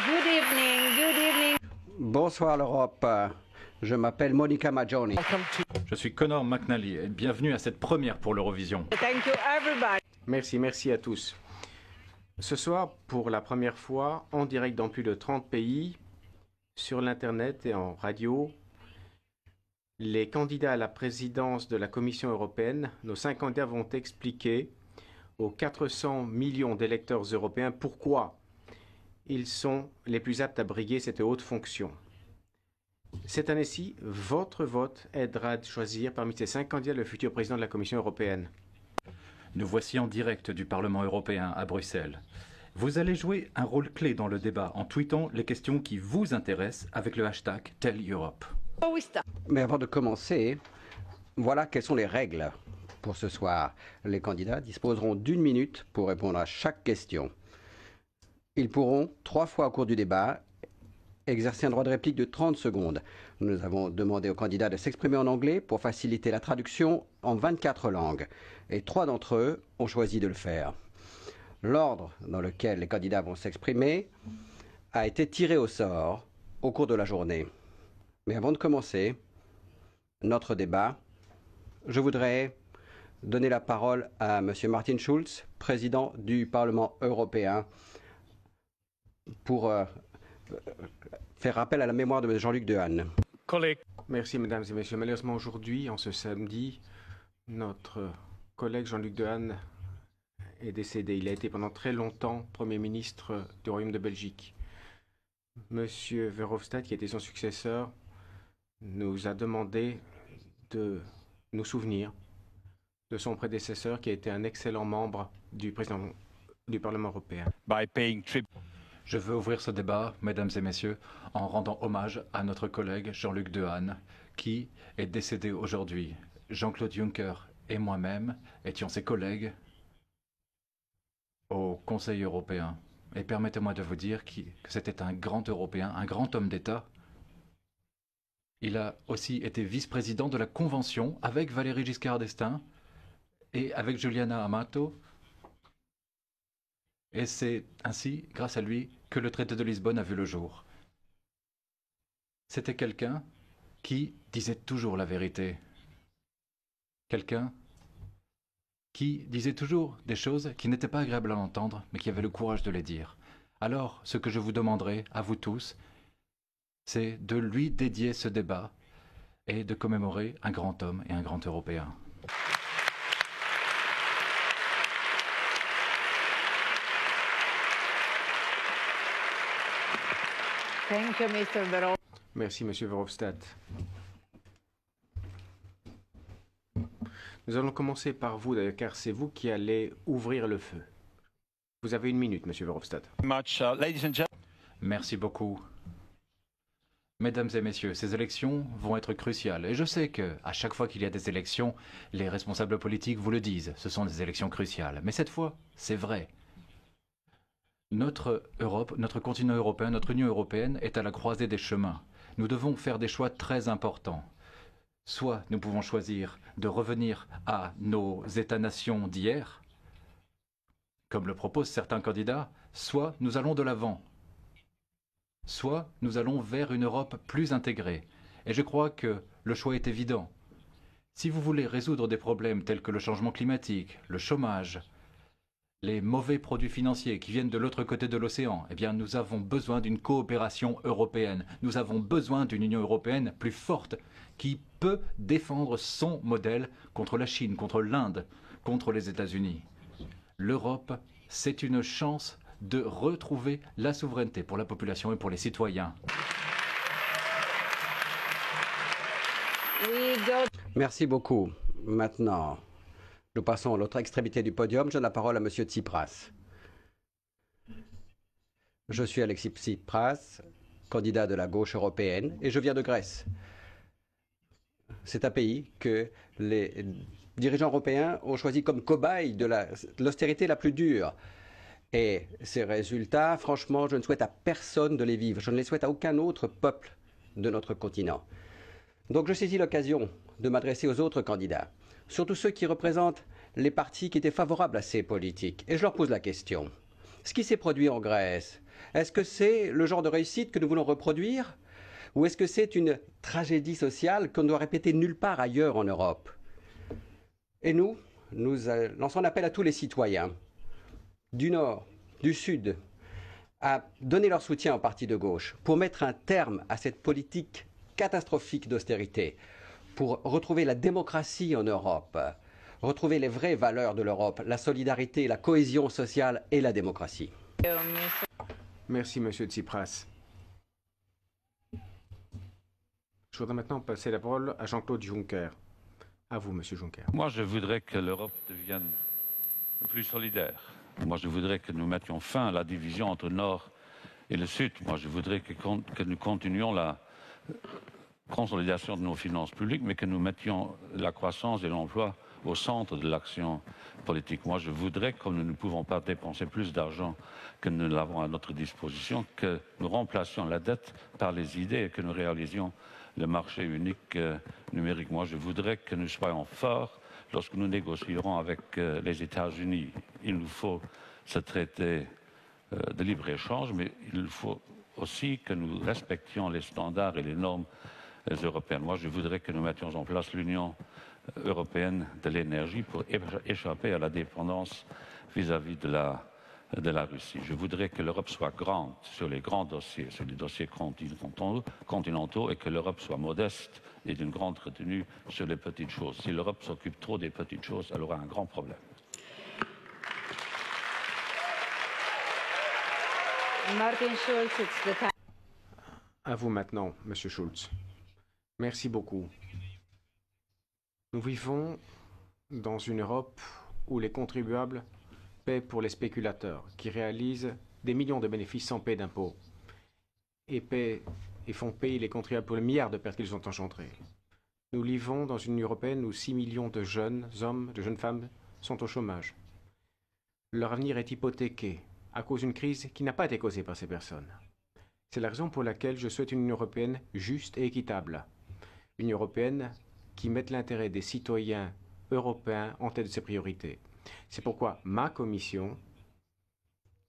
Good evening, good evening. Bonsoir l'Europe, je m'appelle Monica Majoni. Je suis Conor McNally et bienvenue à cette première pour l'Eurovision. Thank you everybody. Merci à tous. Ce soir, pour la première fois, en direct dans plus de 30 pays, sur l'Internet et en radio, les candidats à la présidence de la Commission européenne, nos 5 candidats vont expliquer aux 400 millions d'électeurs européens pourquoi ils sont les plus aptes à briguer cette haute fonction. Cette année-ci, votre vote aidera à choisir parmi ces 5 candidats le futur président de la Commission européenne. Nous voici en direct du Parlement européen à Bruxelles. Vous allez jouer un rôle clé dans le débat en tweetant les questions qui vous intéressent avec le hashtag #TellEurope. Mais avant de commencer, voilà quelles sont les règles pour ce soir. Les candidats disposeront d'1 minute pour répondre à chaque question. Ils pourront 3 fois au cours du débat exercer un droit de réplique de 30 secondes. Nous avons demandé aux candidats de s'exprimer en anglais pour faciliter la traduction en 24 langues. Et 3 d'entre eux ont choisi de le faire. L'ordre dans lequel les candidats vont s'exprimer a été tiré au sort au cours de la journée. Mais avant de commencer notre débat, je voudrais donner la parole à M. Martin Schulz, président du Parlement européen, pour faire rappel à la mémoire de Jean-Luc Dehaene. Merci, mesdames et messieurs. Malheureusement, aujourd'hui, en ce samedi, notre collègue Jean-Luc Dehaene est décédé. Il a été pendant très longtemps Premier ministre du Royaume de Belgique. Monsieur Verhofstadt, qui était son successeur, nous a demandé de nous souvenir de son prédécesseur, qui a été un excellent membre du président du Parlement européen. Je veux ouvrir ce débat, mesdames et messieurs, en rendant hommage à notre collègue Jean-Luc Dehaene, qui est décédé aujourd'hui. Jean-Claude Juncker et moi-même étions ses collègues au Conseil européen. Et permettez-moi de vous dire que c'était un grand Européen, un grand homme d'État. Il a aussi été vice-président de la Convention avec Valéry Giscard d'Estaing et avec Giuliano Amato. Et c'est ainsi, grâce à lui, que le traité de Lisbonne a vu le jour. C'était quelqu'un qui disait toujours la vérité. Quelqu'un qui disait toujours des choses qui n'étaient pas agréables à entendre, mais qui avait le courage de les dire. Alors, ce que je vous demanderai, à vous tous, c'est de lui dédier ce débat et de commémorer un grand homme et un grand Européen. Thank you, Mr. Verhofstadt. Merci, Monsieur Verhofstadt. Nous allons commencer par vous, d'ailleurs, car c'est vous qui allez ouvrir le feu. Vous avez 1 minute, Monsieur Verhofstadt. Merci beaucoup. Mesdames et messieurs, ces élections vont être cruciales. Et je sais qu'à chaque fois qu'il y a des élections, les responsables politiques vous le disent. Ce sont des élections cruciales. Mais cette fois, c'est vrai. Notre Europe, notre continent européen, notre Union européenne est à la croisée des chemins. Nous devons faire des choix très importants. Soit nous pouvons choisir de revenir à nos États-nations d'hier, comme le proposent certains candidats, soit nous allons de l'avant. Soit nous allons vers une Europe plus intégrée. Et je crois que le choix est évident. Si vous voulez résoudre des problèmes tels que le changement climatique, le chômage, les mauvais produits financiers qui viennent de l'autre côté de l'océan, eh bien nous avons besoin d'une coopération européenne. Nous avons besoin d'une Union européenne plus forte qui peut défendre son modèle contre la Chine, contre l'Inde, contre les États-Unis. L'Europe, c'est une chance de retrouver la souveraineté pour la population et pour les citoyens. Merci beaucoup. Maintenant, nous passons à l'autre extrémité du podium. Je donne la parole à M. Tsipras. Je suis Alexis Tsipras, candidat de la gauche européenne, et je viens de Grèce. C'est un pays que les dirigeants européens ont choisi comme cobaye de l'austérité la plus dure. Et ces résultats, franchement, je ne souhaite à personne de les vivre. Je ne les souhaite à aucun autre peuple de notre continent. Donc je saisis l'occasion de m'adresser aux autres candidats, surtout ceux qui représentent les partis qui étaient favorables à ces politiques. Et je leur pose la question. Ce qui s'est produit en Grèce Est-ce que c'est le genre de réussite que nous voulons reproduire? Ou est-ce que c'est une tragédie sociale qu'on ne doit répéter nulle part ailleurs en Europe? Et nous lançons un appel à tous les citoyens, du Nord, du Sud, à donner leur soutien aux partis de gauche pour mettre un terme à cette politique catastrophique d'austérité, pour retrouver la démocratie en Europe, retrouver les vraies valeurs de l'Europe, la solidarité, la cohésion sociale et la démocratie. Merci, Monsieur Tsipras. Je voudrais maintenant passer la parole à Jean-Claude Juncker. À vous, Monsieur Juncker. Moi, je voudrais que l'Europe devienne plus solidaire. Moi, je voudrais que nous mettions fin à la division entre le Nord et le Sud. Moi, je voudrais que nous continuions la consolidation de nos finances publiques, mais que nous mettions la croissance et l'emploi au centre de l'action politique. Moi, je voudrais, comme nous ne pouvons pas dépenser plus d'argent que nous l'avons à notre disposition, que nous remplacions la dette par les idées et que nous réalisions le marché unique numérique. Moi, je voudrais que nous soyons forts lorsque nous négocierons avec les États-Unis. Il nous faut ce traité de libre-échange, mais il faut aussi que nous respections les standards et les normes européennes. Moi, je voudrais que nous mettions en place l'Union européenne de l'énergie pour échapper à la dépendance vis-à-vis de la Russie. Je voudrais que l'Europe soit grande sur les grands dossiers, sur les dossiers continentaux, et que l'Europe soit modeste et d'une grande retenue sur les petites choses. Si l'Europe s'occupe trop des petites choses, elle aura un grand problème. Martin Schulz, it's the time. À vous maintenant, Monsieur Schulz. Merci beaucoup. Nous vivons dans une Europe où les contribuables paient pour les spéculateurs qui réalisent des millions de bénéfices sans payer d'impôts et font payer les contribuables pour les milliards de pertes qu'ils ont engendrées. Nous vivons dans une Union européenne où 6 millions de jeunes hommes, de jeunes femmes sont au chômage. Leur avenir est hypothéqué à cause d'une crise qui n'a pas été causée par ces personnes. C'est la raison pour laquelle je souhaite une Union européenne juste et équitable. Une Union européenne qui mette l'intérêt des citoyens européens en tête de ses priorités. C'est pourquoi ma commission,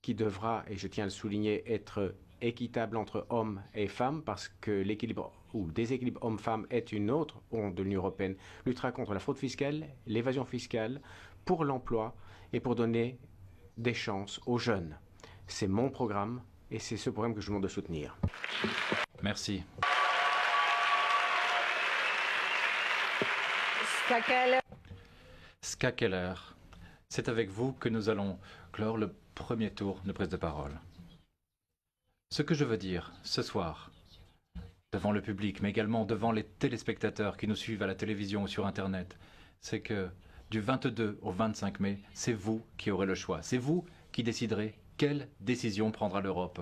qui devra, et je tiens à le souligner, être équitable entre hommes et femmes, parce que l'équilibre ou le déséquilibre homme-femme est une autre honte de l'Union européenne, luttera contre la fraude fiscale, l'évasion fiscale, pour l'emploi et pour donner des chances aux jeunes. C'est mon programme et c'est ce programme que je vous demande de soutenir. Merci. Ska Keller, c'est avec vous que nous allons clore le premier tour de prise de parole. Ce que je veux dire ce soir, devant le public, mais également devant les téléspectateurs qui nous suivent à la télévision ou sur Internet, c'est que du 22 au 25 mai, c'est vous qui aurez le choix. C'est vous qui déciderez quelle décision prendra l'Europe.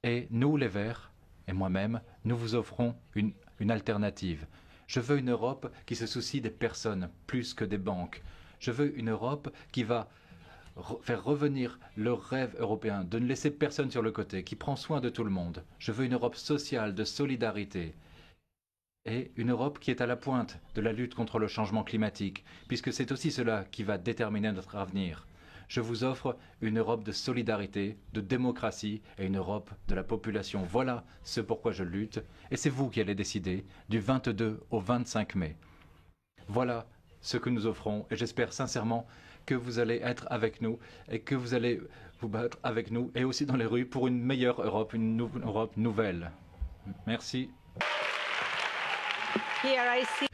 Et nous, les Verts, et moi-même, nous vous offrons une alternative. Je veux une Europe qui se soucie des personnes plus que des banques. Je veux une Europe qui va faire revenir le rêve européen, de ne laisser personne sur le côté, qui prend soin de tout le monde. Je veux une Europe sociale, de solidarité. Et une Europe qui est à la pointe de la lutte contre le changement climatique, puisque c'est aussi cela qui va déterminer notre avenir. Je vous offre une Europe de solidarité, de démocratie et une Europe de la population. Voilà ce pourquoi je lutte. Et c'est vous qui allez décider du 22 au 25 mai. Voilà ce que nous offrons. Et j'espère sincèrement que vous allez être avec nous et que vous allez vous battre avec nous et aussi dans les rues pour une meilleure Europe, une Europe nouvelle. Merci. Here I see.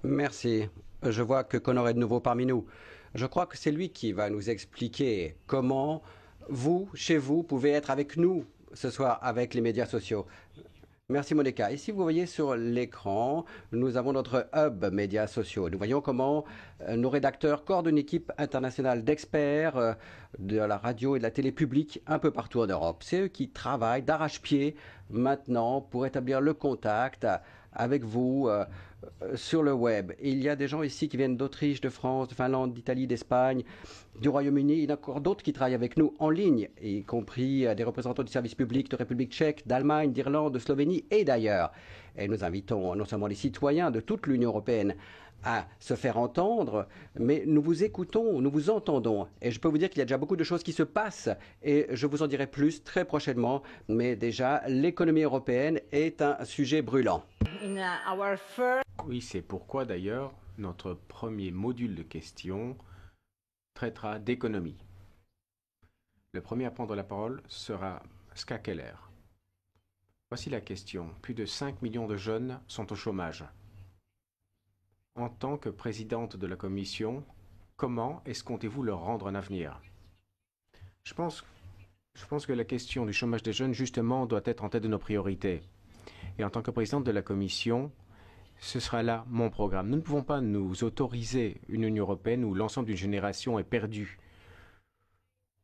Merci. Je vois que Conor est de nouveau parmi nous. Je crois que c'est lui qui va nous expliquer comment vous, chez vous, pouvez être avec nous ce soir avec les médias sociaux. Merci Monica. Ici, vous voyez sur l'écran, nous avons notre hub médias sociaux. Nous voyons comment nos rédacteurs coordonnent une équipe internationale d'experts de la radio et de la télé publique un peu partout en Europe. C'est eux qui travaillent d'arrache-pied maintenant pour établir le contact avec vous sur le web. Il y a des gens ici qui viennent d'Autriche, de France, de Finlande, d'Italie, d'Espagne, du Royaume-Uni. Il y en a encore d'autres qui travaillent avec nous en ligne, y compris des représentants du service public de République tchèque, d'Allemagne, d'Irlande, de Slovénie et d'ailleurs. Et nous invitons non seulement les citoyens de toute l'Union européenne à se faire entendre, mais nous vous écoutons, nous vous entendons. Et je peux vous dire qu'il y a déjà beaucoup de choses qui se passent et je vous en dirai plus très prochainement. Mais déjà, l'économie européenne est un sujet brûlant. Oui, c'est pourquoi d'ailleurs notre premier module de questions traitera d'économie. Le premier à prendre la parole sera Ska Keller. Voici la question. Plus de 5 millions de jeunes sont au chômage. En tant que présidente de la Commission, comment escomptez-vous leur rendre un avenir? Je pense que la question du chômage des jeunes, justement, doit être en tête de nos priorités. Et en tant que présidente de la Commission, ce sera là mon programme. Nous ne pouvons pas nous autoriser une Union européenne où l'ensemble d'une génération est perdue,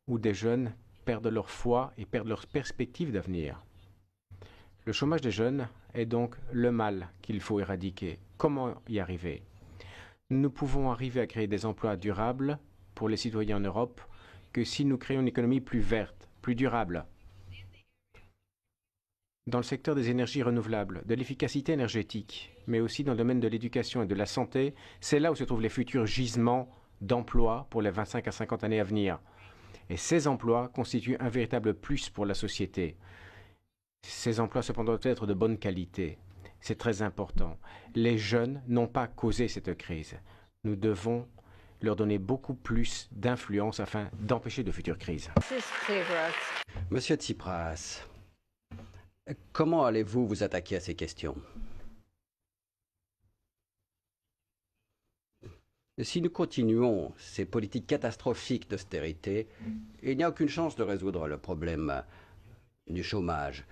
où des jeunes perdent leur foi et perdent leur perspective d'avenir. Le chômage des jeunes est donc le mal qu'il faut éradiquer. Comment y arriver? Nous pouvons arriver à créer des emplois durables pour les citoyens en Europe que si nous créons une économie plus verte, plus durable. Dans le secteur des énergies renouvelables, de l'efficacité énergétique, mais aussi dans le domaine de l'éducation et de la santé, c'est là où se trouvent les futurs gisements d'emplois pour les 25 à 50 années à venir. Et ces emplois constituent un véritable plus pour la société. Ces emplois, cependant, doivent être de bonne qualité. C'est très important. Les jeunes n'ont pas causé cette crise. Nous devons leur donner beaucoup plus d'influence afin d'empêcher de futures crises. Monsieur Tsipras, comment allez-vous vous attaquer à ces questions? Si nous continuons ces politiques catastrophiques d'austérité, il n'y a aucune chance de résoudre le problème du chômage.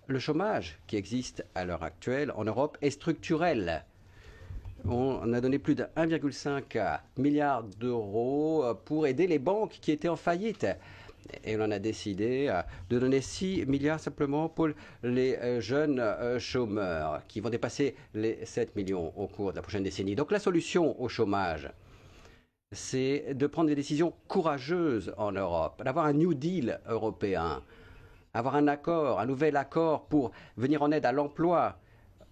Le chômage qui existe à l'heure actuelle en Europe est structurel. On a donné plus de 1,5 milliard d'euros pour aider les banques qui étaient en faillite. Et on en a décidé de donner 6 milliards simplement pour les jeunes chômeurs qui vont dépasser les 7 millions au cours de la prochaine décennie. Donc la solution au chômage, c'est de prendre des décisions courageuses en Europe, d'avoir un New Deal européen, avoir un accord, un nouvel accord pour venir en aide à l'emploi,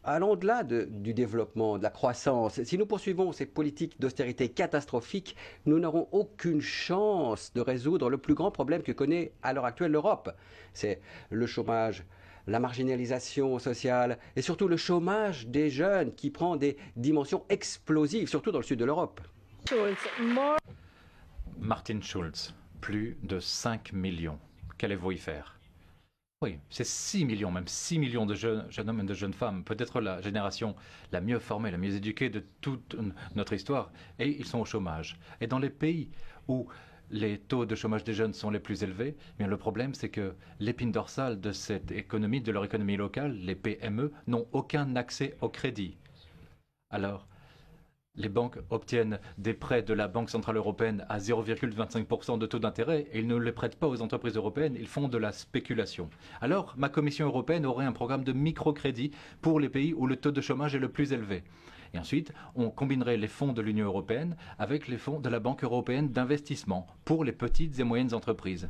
allant au-delà du développement, de la croissance. Si nous poursuivons ces politiques d'austérité catastrophiques, nous n'aurons aucune chance de résoudre le plus grand problème que connaît à l'heure actuelle l'Europe. C'est le chômage, la marginalisation sociale et surtout le chômage des jeunes qui prend des dimensions explosives, surtout dans le sud de l'Europe. Martin Schulz, plus de 5 millions. Qu'allez-vous y faire? Oui, c'est 6 millions, même 6 millions de jeunes hommes et de jeunes femmes, peut-être la génération la mieux formée, la mieux éduquée de toute notre histoire, et ils sont au chômage. Et dans les pays où les taux de chômage des jeunes sont les plus élevés, eh bien le problème c'est que l'épine dorsale de cette économie, de leur économie locale, les PME, n'ont aucun accès au crédit. Alors, les banques obtiennent des prêts de la Banque centrale européenne à 0,25% de taux d'intérêt et ils ne les prêtent pas aux entreprises européennes, ils font de la spéculation. Alors, ma Commission européenne aurait un programme de microcrédit pour les pays où le taux de chômage est le plus élevé. Et ensuite, on combinerait les fonds de l'Union européenne avec les fonds de la Banque européenne d'investissement pour les petites et moyennes entreprises.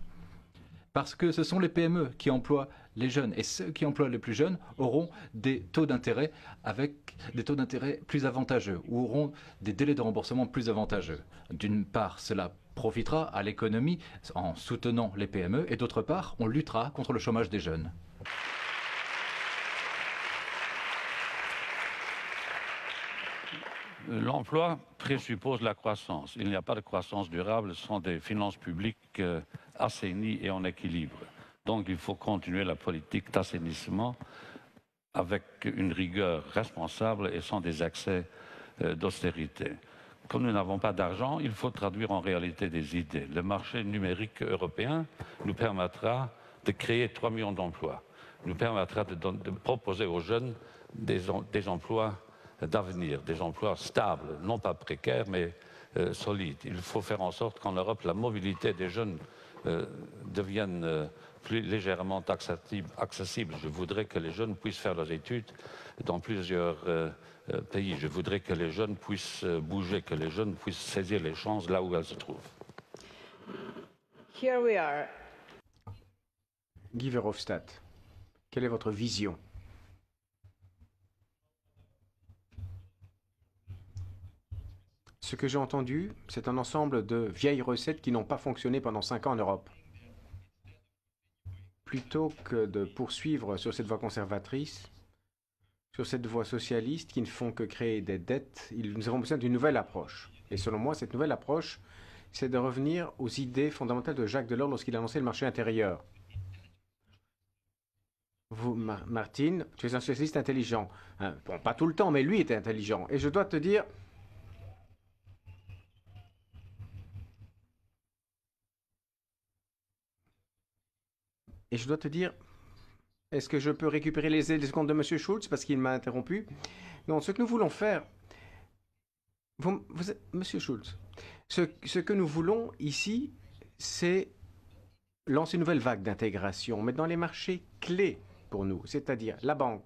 Parce que ce sont les PME qui emploient les jeunes et ceux qui emploient les plus jeunes auront des taux d'intérêt avec des taux d'intérêt plus avantageux ou auront des délais de remboursement plus avantageux. D'une part, cela profitera à l'économie en soutenant les PME et d'autre part, on luttera contre le chômage des jeunes. L'emploi présuppose la croissance. Il n'y a pas de croissance durable sans des finances publiques assainies et en équilibre. Donc il faut continuer la politique d'assainissement avec une rigueur responsable et sans des excès d'austérité. Comme nous n'avons pas d'argent, il faut traduire en réalité des idées. Le marché numérique européen nous permettra de créer 3 millions d'emplois, nous permettra de proposer aux jeunes des emplois d'avenir, des emplois stables, non pas précaires, mais solides. Il faut faire en sorte qu'en Europe, la mobilité des jeunes devienne plus légèrement accessible. Je voudrais que les jeunes puissent faire leurs études dans plusieurs pays. Je voudrais que les jeunes puissent bouger, que les jeunes puissent saisir les chances là où elles se trouvent. Here we are. Guy Verhofstadt, quelle est votre vision? Ce que j'ai entendu, c'est un ensemble de vieilles recettes qui n'ont pas fonctionné pendant 5 ans en Europe. Plutôt que de poursuivre sur cette voie conservatrice, sur cette voie socialiste qui ne font que créer des dettes, nous avons besoin d'une nouvelle approche. Et selon moi, cette nouvelle approche, c'est de revenir aux idées fondamentales de Jacques Delors lorsqu'il a lancé le marché intérieur. Vous, Martine, tu es un socialiste intelligent. Hein, bon, pas tout le temps, mais lui était intelligent. Et je dois te dire... Est-ce que je peux récupérer les secondes de M. Schulz parce qu'il m'a interrompu? Non, ce que nous voulons faire... Monsieur Schulz, ce que nous voulons ici, c'est lancer une nouvelle vague d'intégration, mais dans les marchés clés pour nous, c'est-à-dire la banque,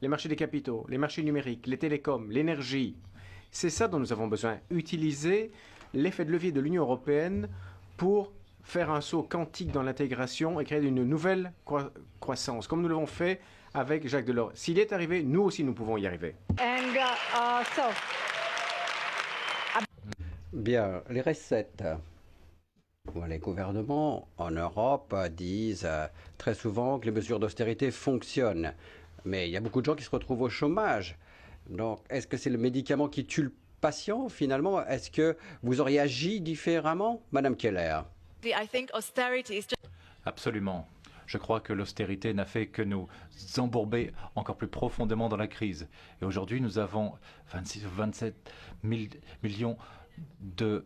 les marchés des capitaux, les marchés numériques, les télécoms, l'énergie. C'est ça dont nous avons besoin. Utiliser l'effet de levier de l'Union européenne pour faire un saut quantique dans l'intégration et créer une nouvelle croissance, comme nous l'avons fait avec Jacques Delors. S'il est arrivé, nous aussi nous pouvons y arriver. Bien, les recettes. Bon, les gouvernements en Europe disent très souvent que les mesures d'austérité fonctionnent. Mais il y a beaucoup de gens qui se retrouvent au chômage. Donc, est-ce que c'est le médicament qui tue le patient, finalement? Est-ce que vous auriez agi différemment, Madame Keller? Absolument. Je crois que l'austérité n'a fait que nous embourber encore plus profondément dans la crise. Et aujourd'hui, nous avons 26 ou 27 millions de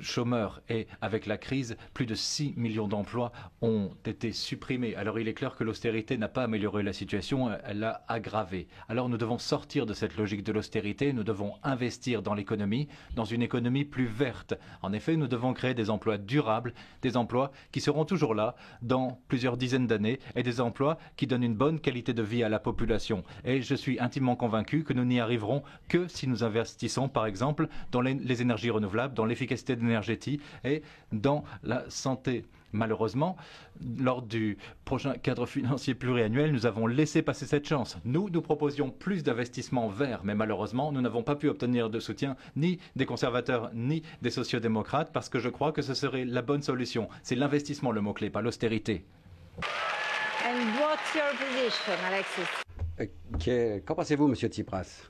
chômeurs et avec la crise, plus de 6 millions d'emplois ont été supprimés. Alors il est clair que l'austérité n'a pas amélioré la situation, elle l'a aggravée. Alors nous devons sortir de cette logique de l'austérité, nous devons investir dans l'économie, dans une économie plus verte. En effet, nous devons créer des emplois durables, des emplois qui seront toujours là dans plusieurs dizaines d'années et des emplois qui donnent une bonne qualité de vie à la population. Et je suis intimement convaincu que nous n'y arriverons que si nous investissons par exemple dans les énergies renouvelables, dans l'efficacité énergétique et dans la santé. Malheureusement, lors du prochain cadre financier pluriannuel, nous avons laissé passer cette chance. Nous proposions plus d'investissements verts, mais malheureusement, nous n'avons pas pu obtenir de soutien ni des conservateurs ni des sociodémocrates parce que je crois que ce serait la bonne solution. C'est l'investissement le mot-clé, pas l'austérité. And what's your position, Alexis? Qu'en pensez-vous, Monsieur Tsipras?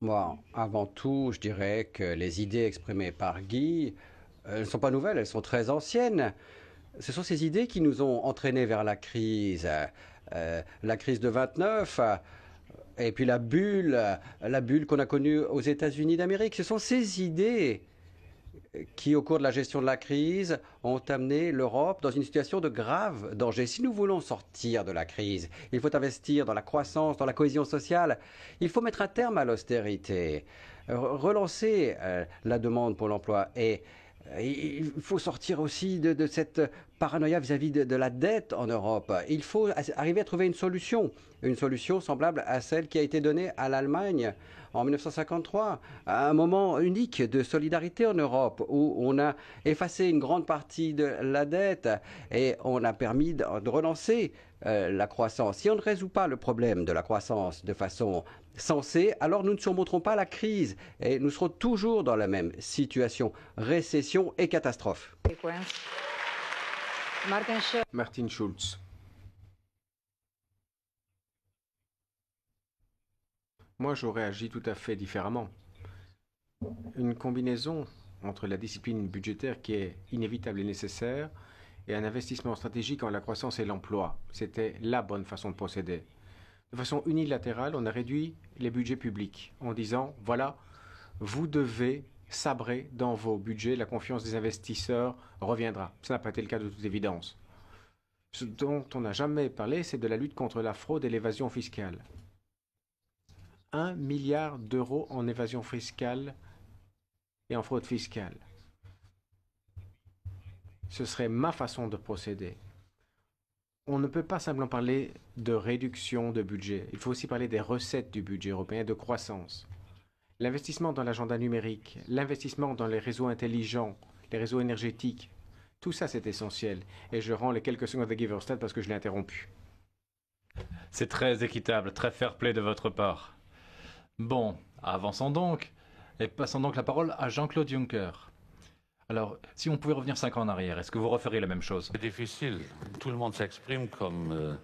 Moi, avant tout, je dirais que les idées exprimées par Guy ne sont pas nouvelles, elles sont très anciennes. Ce sont ces idées qui nous ont entraînés vers la crise de 29, et puis la bulle qu'on a connue aux États-Unis d'Amérique. Ce sont ces idées qui, au cours de la gestion de la crise, ont amené l'Europe dans une situation de grave danger. Si nous voulons sortir de la crise, il faut investir dans la croissance, dans la cohésion sociale. Il faut mettre un terme à l'austérité, relancer la demande pour l'emploi. Et il faut sortir aussi de cette paranoïa vis-à-vis de la dette en Europe. Il faut arriver à trouver une solution semblable à celle qui a été donnée à l'Allemagne en 1953, à un moment unique de solidarité en Europe où on a effacé une grande partie de la dette et on a permis de relancer la croissance. Si on ne résout pas le problème de la croissance de façon sensée, alors nous ne surmonterons pas la crise et nous serons toujours dans la même situation, récession et catastrophe. Martin Schulz. Moi, j'aurais agi tout à fait différemment. Une combinaison entre la discipline budgétaire qui est inévitable et nécessaire et un investissement stratégique en la croissance et l'emploi. C'était la bonne façon de procéder. De façon unilatérale, on a réduit les budgets publics en disant, voilà, vous devez sabrer dans vos budgets, la confiance des investisseurs reviendra. Ça n'a pas été le cas de toute évidence. Ce dont on n'a jamais parlé, c'est de la lutte contre la fraude et l'évasion fiscale. 1 milliard d'euros en évasion fiscale et en fraude fiscale. Ce serait ma façon de procéder. On ne peut pas simplement parler de réduction de budget. Il faut aussi parler des recettes du budget européen, de croissance. L'investissement dans l'agenda numérique, l'investissement dans les réseaux intelligents, les réseaux énergétiques, tout ça c'est essentiel. Et je rends les quelques secondes à Guy Verhofstadt parce que je l'ai interrompu. C'est très équitable, très fair-play de votre part. Bon, avançons donc. Et passons donc la parole à Jean-Claude Juncker. Alors, si on pouvait revenir 5 ans en arrière, est-ce que vous referiez la même chose? C'est difficile. Tout le monde s'exprime comme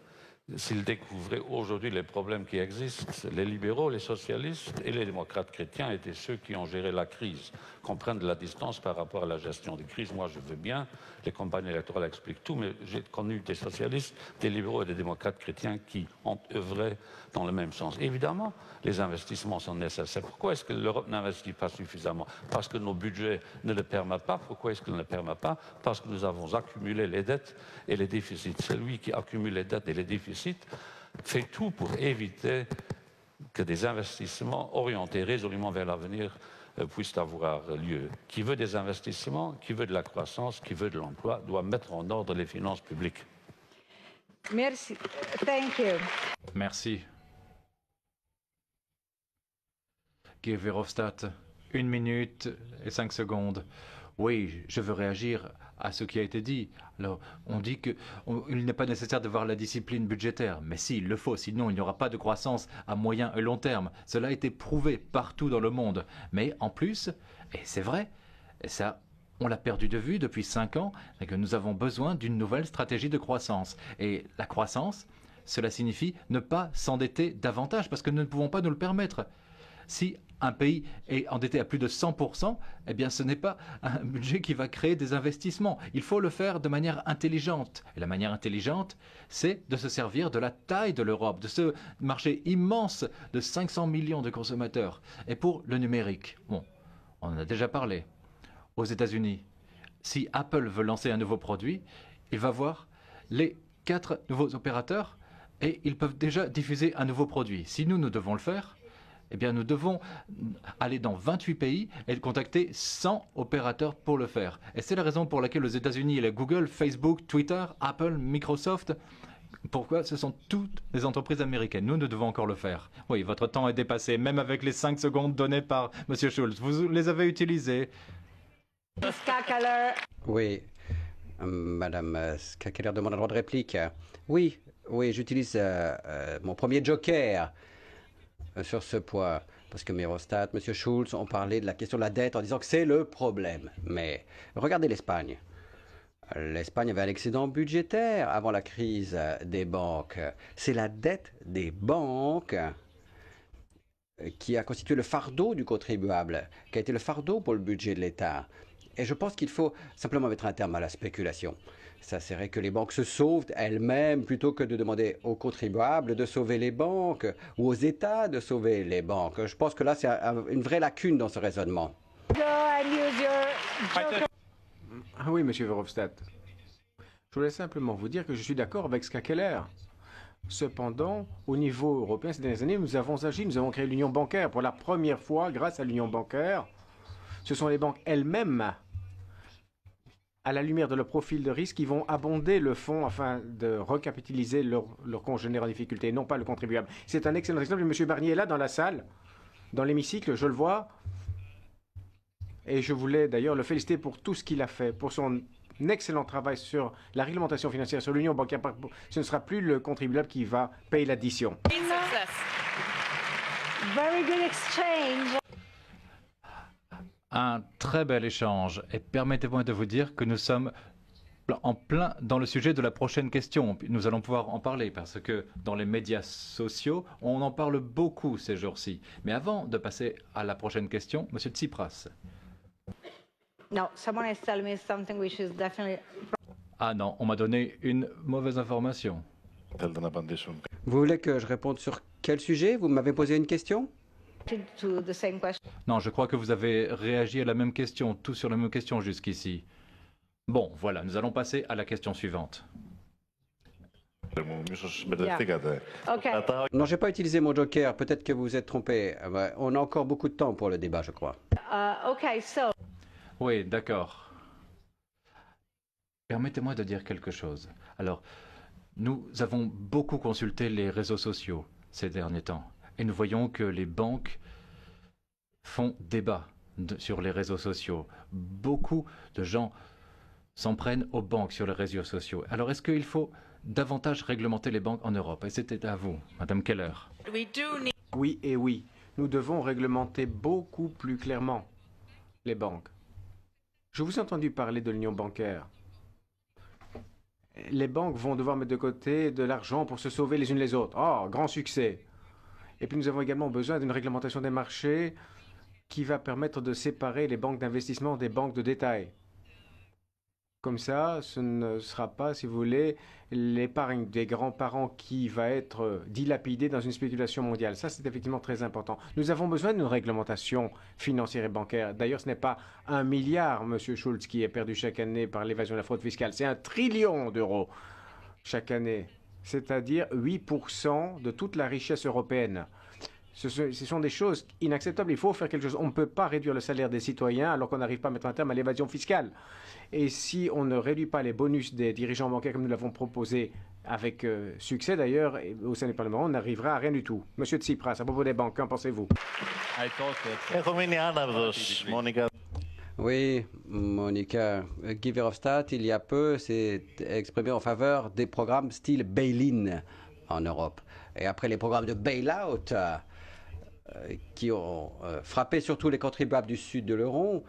s'il découvrait aujourd'hui les problèmes qui existent. Les libéraux, les socialistes et les démocrates chrétiens étaient ceux qui ont géré la crise, qu'on prenne de la distance par rapport à la gestion des crises. Moi, je veux bien, les campagnes électorales expliquent tout, mais j'ai connu des socialistes, des libéraux et des démocrates chrétiens qui ont œuvré dans le même sens. Évidemment, les investissements sont nécessaires. Pourquoi est-ce que l'Europe n'investit pas suffisamment? Parce que nos budgets ne le permettent pas. Pourquoi est-ce qu'ils ne le permettent pas? Parce que nous avons accumulé les dettes et les déficits. Celui qui accumule les dettes et les déficits fait tout pour éviter que des investissements orientés résolument vers l'avenir puissent avoir lieu. Qui veut des investissements, qui veut de la croissance, qui veut de l'emploi, doit mettre en ordre les finances publiques. Merci. Thank you. Merci. Guy Verhofstadt, 1 minute et 5 secondes. Oui, je veux réagir à ce qui a été dit. Alors, on dit qu'il n'est pas nécessaire de voir la discipline budgétaire. Mais si, il le faut, sinon il n'y aura pas de croissance à moyen et long terme. Cela a été prouvé partout dans le monde. Mais en plus, et c'est vrai, et ça, on l'a perdu de vue depuis 5 ans, et que nous avons besoin d'une nouvelle stratégie de croissance. Et la croissance, cela signifie ne pas s'endetter davantage, parce que nous ne pouvons pas nous le permettre. Si un pays est endetté à plus de 100%, eh bien ce n'est pas un budget qui va créer des investissements. Il faut le faire de manière intelligente. Et la manière intelligente, c'est de se servir de la taille de l'Europe, de ce marché immense de 500 millions de consommateurs. Et pour le numérique, bon, on en a déjà parlé. Aux États-Unis, si Apple veut lancer un nouveau produit, il va voir les 4 nouveaux opérateurs et ils peuvent déjà diffuser un nouveau produit. Si nous devons le faire, eh bien, nous devons aller dans 28 pays et contacter 100 opérateurs pour le faire. Et c'est la raison pour laquelle aux États-Unis, il y a Google, Facebook, Twitter, Apple, Microsoft. Pourquoi? Ce sont toutes les entreprises américaines. Nous devons encore le faire. Oui, votre temps est dépassé, même avec les 5 secondes données par M. Schulz. Vous les avez utilisées. Oui, Madame Skakeler demande un droit de réplique. Oui, j'utilise mon premier joker sur ce point, parce que Verhofstadt, M. Schulz ont parlé de la question de la dette en disant que c'est le problème. Mais regardez l'Espagne. L'Espagne avait un excédent budgétaire avant la crise des banques. C'est la dette des banques qui a constitué le fardeau du contribuable, qui a été le fardeau pour le budget de l'État. Et je pense qu'il faut simplement mettre un terme à la spéculation. Ça serait que les banques se sauvent elles-mêmes plutôt que de demander aux contribuables de sauver les banques ou aux États de sauver les banques. Je pense que là, c'est une vraie lacune dans ce raisonnement. Ah oui, Monsieur Verhofstadt. Je voulais simplement vous dire que je suis d'accord avec Skakeler. Cependant, au niveau européen, ces dernières années, nous avons agi, nous avons créé l'union bancaire. Pour la première fois, grâce à l'union bancaire, ce sont les banques elles-mêmes, à la lumière de leur profil de risque, qui vont abonder le fonds afin de recapitaliser leurs congénères en difficulté, non pas le contribuable. C'est un excellent exemple. M. Barnier est là dans la salle, dans l'hémicycle, je le vois. Et je voulais d'ailleurs le féliciter pour tout ce qu'il a fait, pour son excellent travail sur la réglementation financière, sur l'union bancaire. Ce ne sera plus le contribuable qui va payer l'addition. Very good exchange. Un très bel échange. Et permettez-moi de vous dire que nous sommes en plein dans le sujet de la prochaine question. Nous allons pouvoir en parler parce que dans les médias sociaux, on en parle beaucoup ces jours-ci. Mais avant de passer à la prochaine question, Monsieur Tsipras. No, someone is telling me something which is definitely... Ah non, on m'a donné une mauvaise information. Vous voulez que je réponde sur quel sujet? Vous m'avez posé une question? To the same question. Non, je crois que vous avez réagi à la même question, tout sur la même question jusqu'ici. Bon, voilà, nous allons passer à la question suivante. Okay. Non, j'ai pas utilisé mon joker. Peut-être que vous vous êtes trompé. On a encore beaucoup de temps pour le débat, je crois. Okay, so... Oui, d'accord. Permettez-moi de dire quelque chose. Alors, nous avons beaucoup consulté les réseaux sociaux ces derniers temps. Et nous voyons que les banques font débat sur les réseaux sociaux. Beaucoup de gens s'en prennent aux banques sur les réseaux sociaux. Alors, est-ce qu'il faut davantage réglementer les banques en Europe? Et c'était à vous, Madame Keller. Oui et oui. Nous devons réglementer beaucoup plus clairement les banques. Je vous ai entendu parler de l'union bancaire. Les banques vont devoir mettre de côté de l'argent pour se sauver les unes les autres. Oh, grand succès! Et puis nous avons également besoin d'une réglementation des marchés qui va permettre de séparer les banques d'investissement des banques de détail. Comme ça, ce ne sera pas, si vous voulez, l'épargne des grands-parents qui va être dilapidée dans une spéculation mondiale. Ça, c'est effectivement très important. Nous avons besoin d'une réglementation financière et bancaire. D'ailleurs, ce n'est pas 1 milliard, Monsieur Schulz, qui est perdu chaque année par l'évasion et la fraude fiscale. C'est 1 trillion d'euros chaque année, c'est-à-dire 8% de toute la richesse européenne. Ce sont des choses inacceptables. Il faut faire quelque chose. On ne peut pas réduire le salaire des citoyens alors qu'on n'arrive pas à mettre un terme à l'évasion fiscale. Et si on ne réduit pas les bonus des dirigeants bancaires comme nous l'avons proposé avec succès d'ailleurs au sein du Parlement, on n'arrivera à rien du tout. Monsieur Tsipras, à propos des banques, qu'en pensez-vous? Oui, Monica, Guy Verhofstadt, il y a peu, s'est exprimé en faveur des programmes style bail-in en Europe. Et après les programmes de bail-out qui ont frappé surtout les contribuables du sud de l'euro,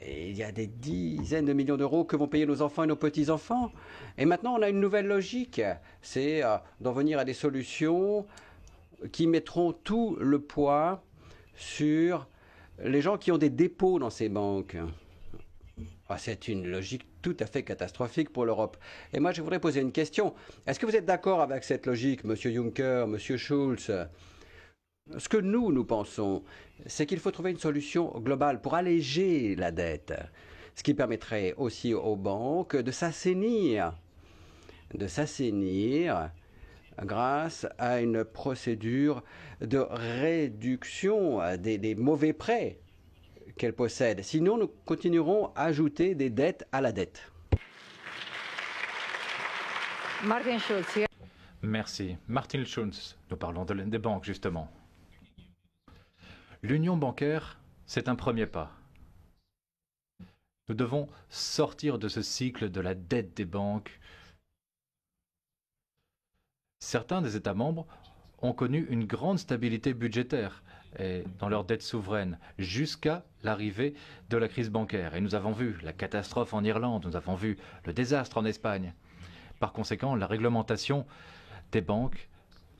il y a des dizaines de millions d'euros que vont payer nos enfants et nos petits-enfants. Et maintenant, on a une nouvelle logique, c'est d'en venir à des solutions qui mettront tout le poids sur les gens qui ont des dépôts dans ces banques. C'est une logique tout à fait catastrophique pour l'Europe. Et moi, je voudrais poser une question. Est-ce que vous êtes d'accord avec cette logique, Monsieur Juncker, Monsieur Schulz? Ce que nous pensons, c'est qu'il faut trouver une solution globale pour alléger la dette, ce qui permettrait aussi aux banques de s'assainir grâce à une procédure de réduction des mauvais prêts qu'elles possèdent. Sinon, nous continuerons à ajouter des dettes à la dette. Martin Schulz. Merci. Martin Schulz, nous parlons des banques justement. L'union bancaire, c'est un premier pas. Nous devons sortir de ce cycle de la dette des banques. Certains des États membres ont connu une grande stabilité budgétaire dans leur dette souveraine jusqu'à l'arrivée de la crise bancaire. Et nous avons vu la catastrophe en Irlande, nous avons vu le désastre en Espagne. Par conséquent, la réglementation des banques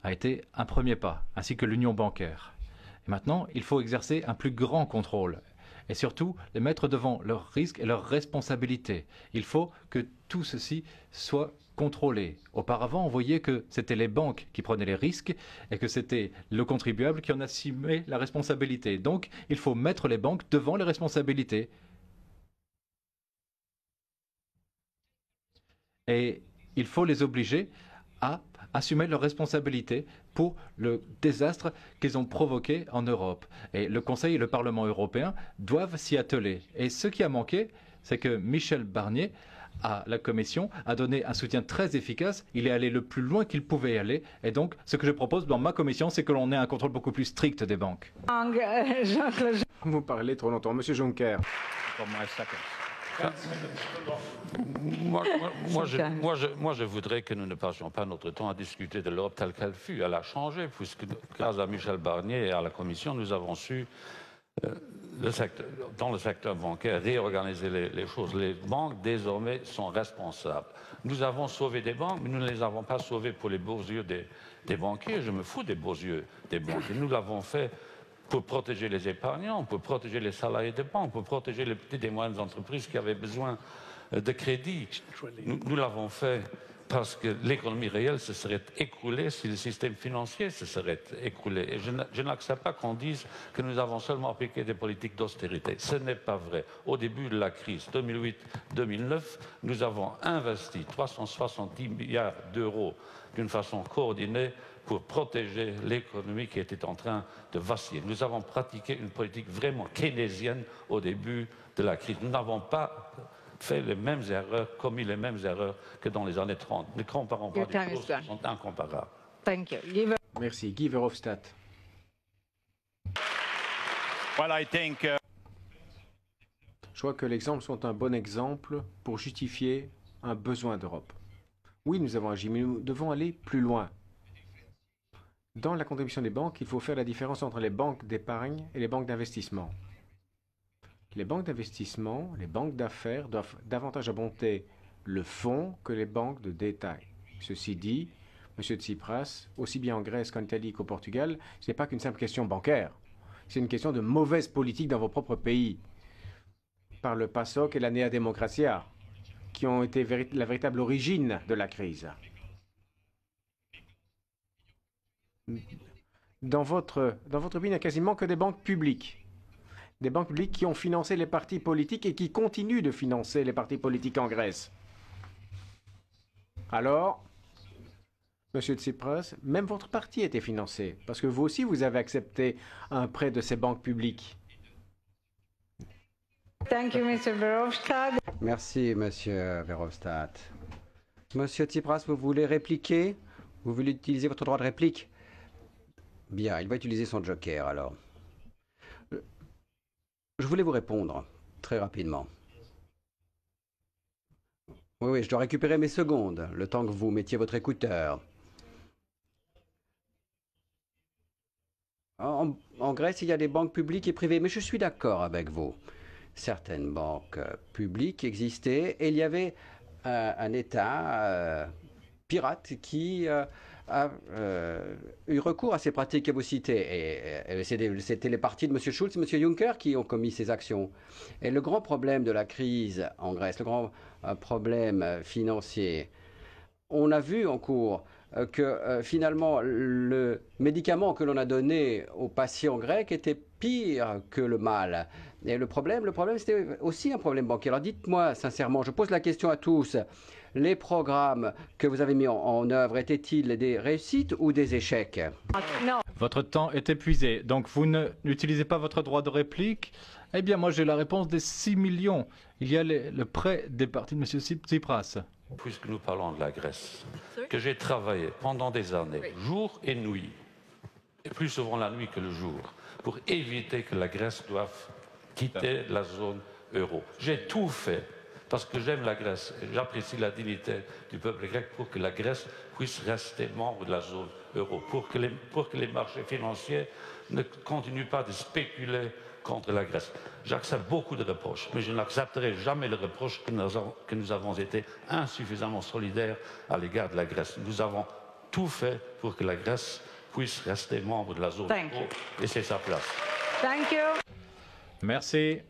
a été un premier pas, ainsi que l'union bancaire. Et maintenant, il faut exercer un plus grand contrôle et surtout les mettre devant leurs risques et leurs responsabilités. Il faut que tout ceci soit contrôlé. Auparavant, on voyait que c'était les banques qui prenaient les risques et que c'était le contribuable qui en assumait la responsabilité. Donc, il faut mettre les banques devant les responsabilités. Et il faut les obliger à assumer leurs responsabilités pour le désastre qu'ils ont provoqué en Europe. Et le Conseil et le Parlement européen doivent s'y atteler. Et ce qui a manqué, c'est que Michel Barnier, à la Commission, a donné un soutien très efficace. Il est allé le plus loin qu'il pouvait aller. Et donc, ce que je propose dans ma Commission, c'est que l'on ait un contrôle beaucoup plus strict des banques. Vous parlez trop longtemps. Monsieur Juncker. Moi, je voudrais que nous ne passions pas notre temps à discuter de l'Europe telle qu'elle fut. Elle a changé, puisque grâce à Michel Barnier et à la Commission, nous avons su, dans le secteur bancaire, réorganiser les choses. Les banques, désormais, sont responsables. Nous avons sauvé des banques, mais nous ne les avons pas sauvées pour les beaux yeux des banquiers. Je me fous des beaux yeux des banquiers. Nous l'avons fait pour protéger les épargnants, pour protéger les salariés des banques, pour protéger les petites et moyennes entreprises qui avaient besoin de crédit. Nous l'avons fait parce que l'économie réelle se serait écroulée si le système financier se serait écroulé. Et je n'accepte pas qu'on dise que nous avons seulement appliqué des politiques d'austérité. Ce n'est pas vrai. Au début de la crise 2008-2009, nous avons investi 370 milliards d'euros d'une façon coordonnée pour protéger l'économie qui était en train de vaciller. Nous avons pratiqué une politique vraiment keynésienne au début de la crise. Nous n'avons pas fait les mêmes erreurs, commis les mêmes erreurs que dans les années 30. Ne comparons pas des choses qui sont incomparables. Merci. Guy Verhofstadt. Je crois que les exemples sont un bon exemple pour justifier un besoin d'Europe. Oui, nous avons agi, mais nous devons aller plus loin. Dans la contribution des banques, il faut faire la différence entre les banques d'épargne et les banques d'investissement. Les banques d'investissement, les banques d'affaires doivent davantage abonder le fonds que les banques de détail. Ceci dit, M. Tsipras, aussi bien en Grèce qu'en Italie qu'au Portugal, ce n'est pas qu'une simple question bancaire. C'est une question de mauvaise politique dans vos propres pays. Par le PASOK et la Nea Democratia, qui ont été la véritable origine de la crise. Dans votre pays, il n'y a quasiment que des banques publiques. Des banques publiques qui ont financé les partis politiques et qui continuent de financer les partis politiques en Grèce. Alors, Monsieur Tsipras, même votre parti a été financé, parce que vous aussi, vous avez accepté un prêt de ces banques publiques. Thank you, Mr. Verhofstadt. Merci, Monsieur Verhofstadt. Monsieur Tsipras, vous voulez répliquer? Vous voulez utiliser votre droit de réplique? Bien, il va utiliser son joker alors. Je voulais vous répondre très rapidement. Oui, je dois récupérer mes secondes, le temps que vous mettiez votre écouteur. En Grèce, il y a des banques publiques et privées, mais je suis d'accord avec vous. Certaines banques publiques existaient et il y avait un État pirate qui a eu recours à ces pratiques que vous citez. Et c'était les partis de M. Schulz et M. Juncker qui ont commis ces actions. Et le grand problème de la crise en Grèce, le grand problème financier, on a vu en cours que finalement le médicament que l'on a donné aux patients grecs était pire que le mal. Et le problème c'était aussi un problème bancaire. Alors dites-moi sincèrement, je pose la question à tous, les programmes que vous avez mis en œuvre étaient-ils des réussites ou des échecs? No. Votre temps est épuisé, donc vous n'utilisez pas votre droit de réplique. Eh bien, moi j'ai la réponse des 6 millions. Il y a le prêt des partis de M. Tsipras. Puisque nous parlons de la Grèce, que j'ai travaillé pendant des années, jour et nuit, et plus souvent la nuit que le jour, pour éviter que la Grèce doive quitter la zone euro. J'ai tout fait, parce que j'aime la Grèce, et j'apprécie la dignité du peuple grec, pour que la Grèce puisse rester membre de la zone euro, pour que les marchés financiers ne continuent pas de spéculer contre la Grèce. J'accepte beaucoup de reproches, mais je n'accepterai jamais le reproche que nous avons été insuffisamment solidaires à l'égard de la Grèce. Nous avons tout fait pour que la Grèce puisse rester membre de la zone euro, et c'est sa place. Thank you. Merci.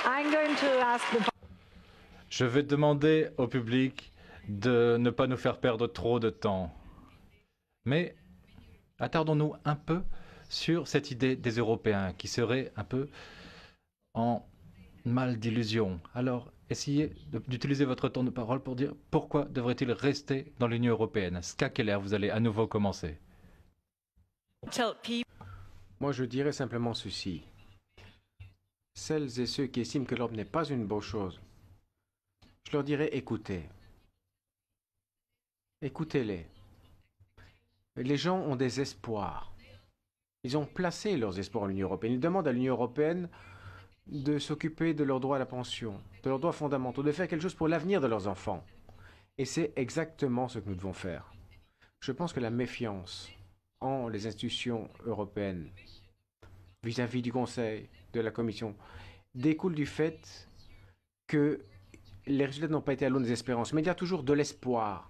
I'm going to ask the... Je vais demander au public de ne pas nous faire perdre trop de temps. Mais attardons-nous un peu sur cette idée des Européens qui serait un peu en mal d'illusion. Alors, essayez d'utiliser votre temps de parole pour dire pourquoi devrait-il rester dans l'Union européenne. Ska Keller, vous allez à nouveau commencer. Moi, je dirais simplement ceci. Celles et ceux qui estiment que l'Europe n'est pas une bonne chose, je leur dirais écoutez. Écoutez-les. Les gens ont des espoirs. Ils ont placé leurs espoirs en l'Union européenne. Ils demandent à l'Union européenne de s'occuper de leurs droits à la pension, de leurs droits fondamentaux, de faire quelque chose pour l'avenir de leurs enfants. Et c'est exactement ce que nous devons faire. Je pense que la méfiance en les institutions européennes vis-à-vis du Conseil, de la Commission, découle du fait que les résultats n'ont pas été à l'aune des espérances. Mais il y a toujours de l'espoir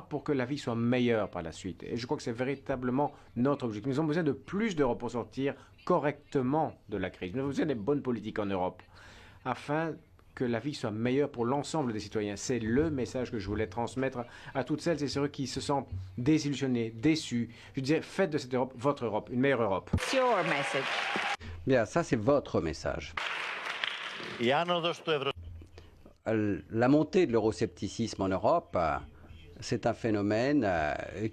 pour que la vie soit meilleure par la suite. Et je crois que c'est véritablement notre objectif. Nous avons besoin de plus d'Europe pour sortir correctement de la crise. Nous avons besoin des bonnes politiques en Europe afin que la vie soit meilleure pour l'ensemble des citoyens. C'est le message que je voulais transmettre à toutes celles et ceux qui se sentent désillusionnés, déçus. Je disais, faites de cette Europe votre Europe, une meilleure Europe. It's your message. Bien, ça c'est votre message. La montée de l'euroscepticisme en Europe, c'est un phénomène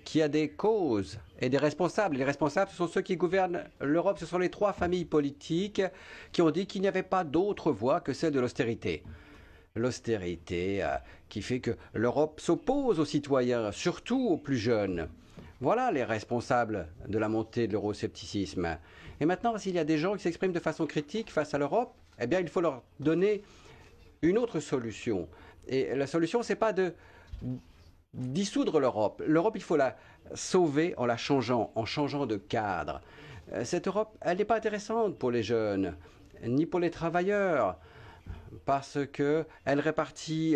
qui a des causes et des responsables. Les responsables, ce sont ceux qui gouvernent l'Europe. Ce sont les trois familles politiques qui ont dit qu'il n'y avait pas d'autre voie que celle de l'austérité. L'austérité qui fait que l'Europe s'oppose aux citoyens, surtout aux plus jeunes. Voilà les responsables de la montée de l'euroscepticisme. Et maintenant, s'il y a des gens qui s'expriment de façon critique face à l'Europe, eh bien, il faut leur donner une autre solution. Et la solution, c'est pas dissoudre l'Europe. L'Europe, il faut la sauver en la changeant, en changeant de cadre. Cette Europe, elle n'est pas intéressante pour les jeunes, ni pour les travailleurs, parce qu'elle répartit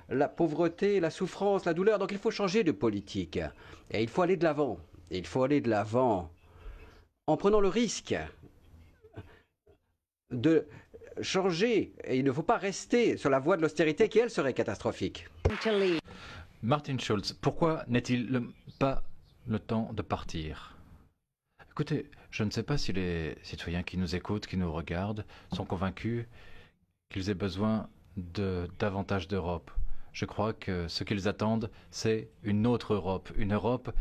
la pauvreté, la souffrance, la douleur. Donc il faut changer de politique. Et il faut aller de l'avant. Il faut aller de l'avant en prenant le risque de changer. Et il ne faut pas rester sur la voie de l'austérité qui, elle, serait catastrophique. Martin Schulz, pourquoi n'est-il pas le temps de partir? Écoutez, je ne sais pas si les citoyens qui nous écoutent, qui nous regardent, sont convaincus qu'ils aient besoin de davantage d'Europe. Je crois que ce qu'ils attendent, c'est une autre Europe, une Europe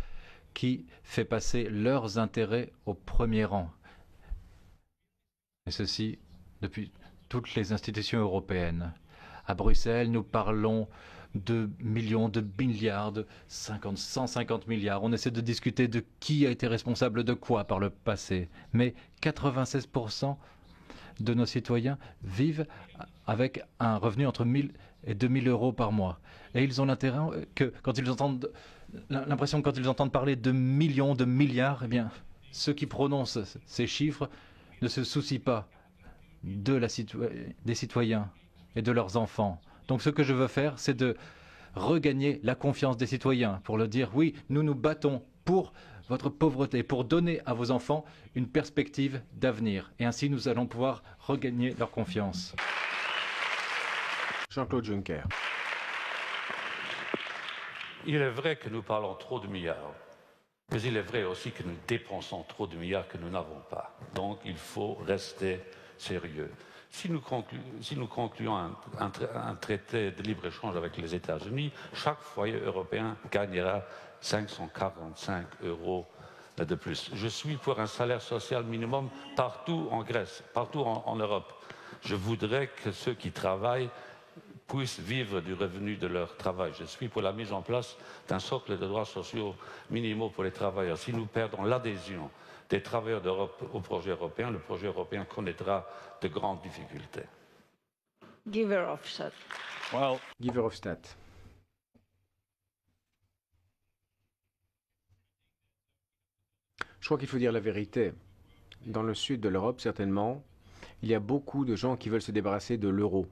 qui fait passer leurs intérêts au premier rang. Et ceci depuis toutes les institutions européennes. À Bruxelles, nous parlons de millions, de milliards, de 150 milliards. On essaie de discuter de qui a été responsable de quoi par le passé. Mais 96% de nos citoyens vivent avec un revenu entre 1 000 et 2 000 euros par mois. Et ils ont l'intérêt que, quand ils entendent l'impression que quand ils entendent parler de millions, de milliards, eh bien, ceux qui prononcent ces chiffres ne se soucient pas des citoyens et de leurs enfants. Donc ce que je veux faire, c'est de regagner la confiance des citoyens pour leur dire oui, nous nous battons pour votre pauvreté, pour donner à vos enfants une perspective d'avenir. Et ainsi, nous allons pouvoir regagner leur confiance. Jean-Claude Juncker. Il est vrai que nous parlons trop de milliards, mais il est vrai aussi que nous dépensons trop de milliards que nous n'avons pas. Donc il faut rester sérieux. Si nous concluons un traité de libre-échange avec les États-Unis, chaque foyer européen gagnera 545 € de plus. Je suis pour un salaire social minimum partout en Grèce, partout en Europe. Je voudrais que ceux qui travaillent puissent vivre du revenu de leur travail. Je suis pour la mise en place d'un socle de droits sociaux minimaux pour les travailleurs. Si nous perdons l'adhésion des travailleurs d'Europe au projet européen, le projet européen connaîtra de grandes difficultés. Guy Verhofstadt. Guy Verhofstadt. Je crois qu'il faut dire la vérité. Dans le sud de l'Europe, certainement, il y a beaucoup de gens qui veulent se débarrasser de l'euro.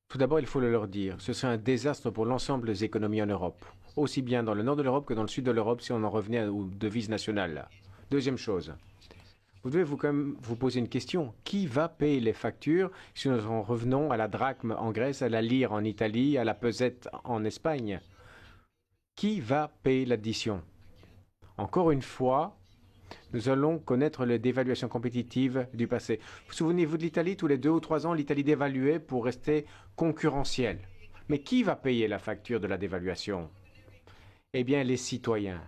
Tout d'abord, il faut le leur dire. Ce serait un désastre pour l'ensemble des économies en Europe. Aussi bien dans le nord de l'Europe que dans le sud de l'Europe si on en revenait aux devises nationales. Deuxième chose, vous devez quand même vous poser une question. Qui va payer les factures si nous en revenons à la drachme en Grèce, à la lire en Italie, à la pesette en Espagne? Qui va payer l'addition? Encore une fois, nous allons connaître les dévaluations compétitives du passé. Vous souvenez-vous de l'Italie? Tous les 2 ou 3 ans, l'Italie dévaluait pour rester concurrentielle. Mais qui va payer la facture de la dévaluation? Eh bien, les citoyens.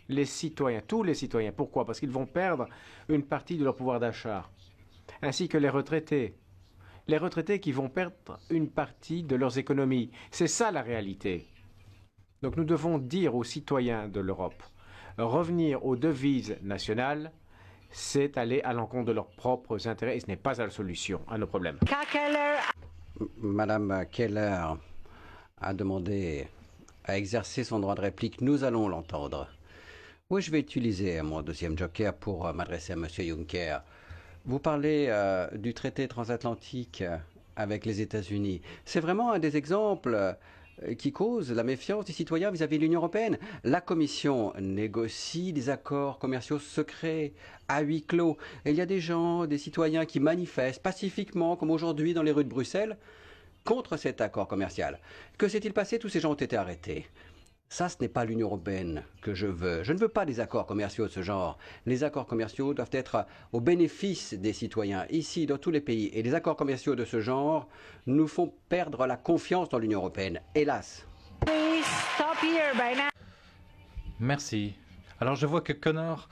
Les citoyens, tous les citoyens. Pourquoi? Parce qu'ils vont perdre une partie de leur pouvoir d'achat. Ainsi que les retraités. Les retraités qui vont perdre une partie de leurs économies. C'est ça la réalité. Donc nous devons dire aux citoyens de l'Europe, revenir aux devises nationales, c'est aller à l'encontre de leurs propres intérêts et ce n'est pas la solution à nos problèmes. Madame Keller a demandé à exercer son droit de réplique. Nous allons l'entendre. Oui, je vais utiliser mon deuxième joker pour m'adresser à M. Juncker. Vous parlez du traité transatlantique avec les États-Unis. C'est vraiment un des exemples qui cause la méfiance des citoyens vis-à-vis de l'Union européenne. La Commission négocie des accords commerciaux secrets à huis clos. Et il y a des gens, des citoyens qui manifestent pacifiquement, comme aujourd'hui dans les rues de Bruxelles, contre cet accord commercial. Que s'est-il passé? Tous ces gens ont été arrêtés. Ça, ce n'est pas l'Union européenne que je veux. Je ne veux pas des accords commerciaux de ce genre. Les accords commerciaux doivent être au bénéfice des citoyens, ici, dans tous les pays. Et les accords commerciaux de ce genre nous font perdre la confiance dans l'Union européenne, hélas. Merci. Alors je vois que Connor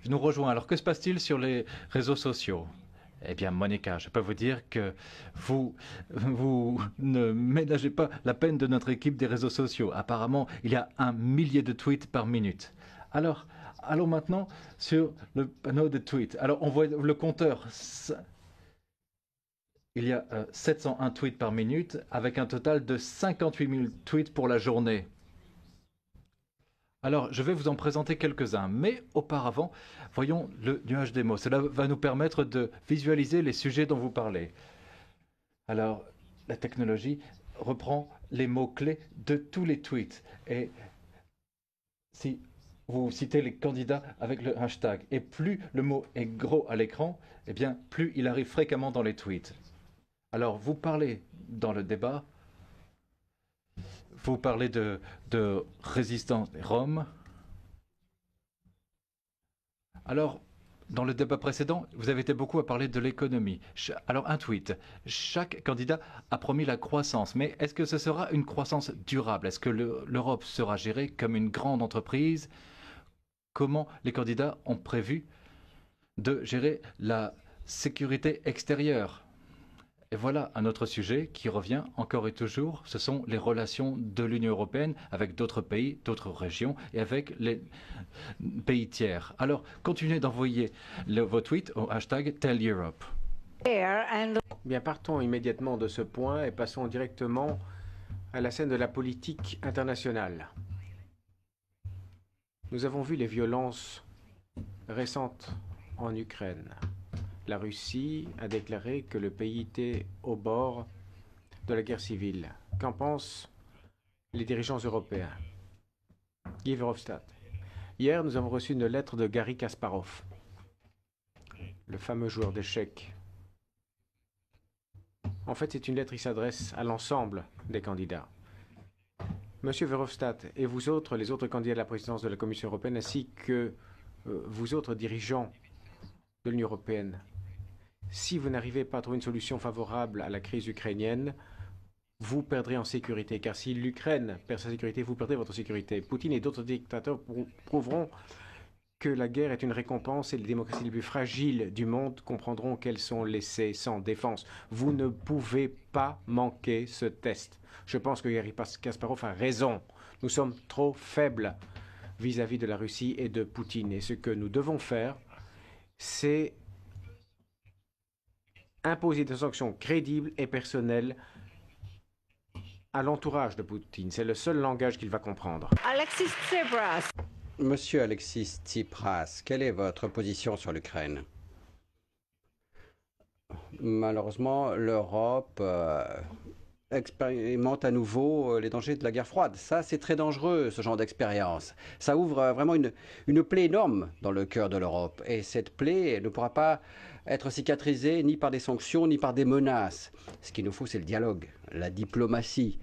nous rejoint. Alors que se passe-t-il sur les réseaux sociaux? Eh bien, Monica, je peux vous dire que vous ne ménagez pas la peine de notre équipe des réseaux sociaux. Apparemment, il y a 1 millier de tweets par minute. Alors, allons maintenant sur le panneau de tweets. Alors, on voit le compteur il y a 701 tweets par minute, avec un total de 58 000 tweets pour la journée. Alors, je vais vous en présenter quelques-uns, mais auparavant, voyons le nuage des mots. Cela va nous permettre de visualiser les sujets dont vous parlez. Alors, la technologie reprend les mots-clés de tous les tweets. Et si vous citez les candidats avec le hashtag, et plus le mot est gros à l'écran, eh bien, plus il arrive fréquemment dans les tweets. Alors, vous parlez dans le débat, vous parlez de résistance des Roms. Alors, dans le débat précédent, vous avez été beaucoup à parler de l'économie. Alors, un tweet. Chaque candidat a promis la croissance, mais est-ce que ce sera une croissance durable? Est-ce que l'Europe sera gérée comme une grande entreprise? Comment les candidats ont prévu de gérer la sécurité extérieure? Et voilà un autre sujet qui revient encore et toujours, ce sont les relations de l'Union européenne avec d'autres pays, d'autres régions et avec les pays tiers. Alors, continuez d'envoyer vos tweets au hashtag #TellEurope. Bien, partons immédiatement de ce point et passons directement à la scène de la politique internationale. Nous avons vu les violences récentes en Ukraine. La Russie a déclaré que le pays était au bord de la guerre civile. Qu'en pensent les dirigeants européens? Guy Verhofstadt. Hier, nous avons reçu une lettre de Garry Kasparov, le fameux joueur d'échecs. En fait, c'est une lettre qui s'adresse à l'ensemble des candidats. Monsieur Verhofstadt et vous autres, les autres candidats à la présidence de la Commission européenne, ainsi que vous autres dirigeants de l'Union européenne, si vous n'arrivez pas à trouver une solution favorable à la crise ukrainienne, vous perdrez en sécurité. Car si l'Ukraine perd sa sécurité, vous perdrez votre sécurité. Poutine et d'autres dictateurs prouveront que la guerre est une récompense et les démocraties les plus fragiles du monde comprendront qu'elles sont laissées sans défense. Vous ne pouvez pas manquer ce test. Je pense que Garry Kasparov a raison. Nous sommes trop faibles vis-à-vis de la Russie et de Poutine. Et ce que nous devons faire, c'est imposer des sanctions crédibles et personnelles à l'entourage de Poutine. C'est le seul langage qu'il va comprendre. Alexis Tsipras. Monsieur Alexis Tsipras, quelle est votre position sur l'Ukraine? Malheureusement, l'Europe expérimente à nouveau les dangers de la guerre froide. Ça, c'est très dangereux, ce genre d'expérience. Ça ouvre vraiment une plaie énorme dans le cœur de l'Europe. Et cette plaie ne pourra pas être cicatrisée ni par des sanctions, ni par des menaces. Ce qu'il nous faut, c'est le dialogue, la diplomatie.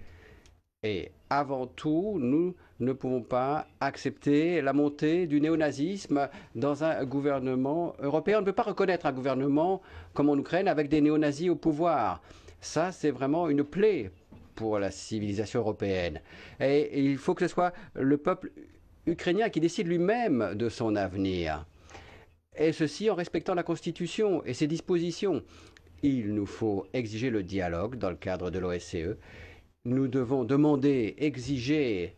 Et avant tout, nous ne pouvons pas accepter la montée du néonazisme dans un gouvernement européen. On ne peut pas reconnaître un gouvernement comme en Ukraine avec des néonazis au pouvoir. Ça, c'est vraiment une plaie pour la civilisation européenne. Et il faut que ce soit le peuple ukrainien qui décide lui-même de son avenir. Et ceci en respectant la Constitution et ses dispositions. Il nous faut exiger le dialogue dans le cadre de l'OSCE. Nous devons demander, exiger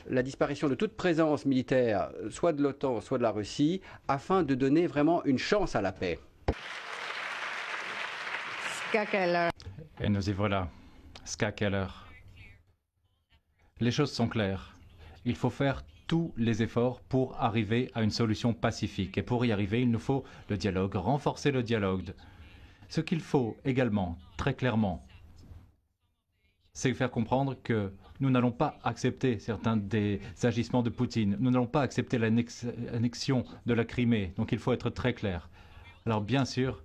la disparition de toute présence militaire, soit de l'OTAN, soit de la Russie, afin de donner vraiment une chance à la paix. Ska Keller. Et nous y voilà. Ska Keller. Les choses sont claires. Il faut faire tous les efforts pour arriver à une solution pacifique. Et pour y arriver, il nous faut le dialogue, renforcer le dialogue. Ce qu'il faut également, très clairement, c'est faire comprendre que nous n'allons pas accepter certains des agissements de Poutine. Nous n'allons pas accepter l'annexion de la Crimée. Donc il faut être très clair. Alors bien sûr,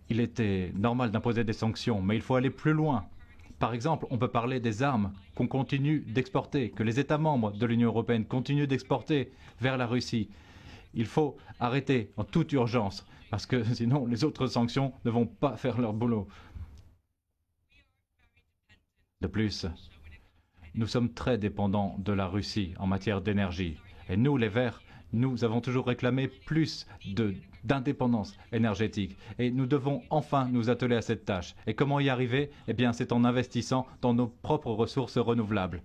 il était normal d'imposer des sanctions, mais il faut aller plus loin. Par exemple, on peut parler des armes qu'on continue d'exporter, que les États membres de l'Union européenne continuent d'exporter vers la Russie. Il faut arrêter en toute urgence, parce que sinon les autres sanctions ne vont pas faire leur boulot. De plus, nous sommes très dépendants de la Russie en matière d'énergie. Et nous, les Verts, nous avons toujours réclamé plus d'indépendance énergétique. Et nous devons enfin nous atteler à cette tâche. Et comment y arriver? Eh bien, c'est en investissant dans nos propres ressources renouvelables.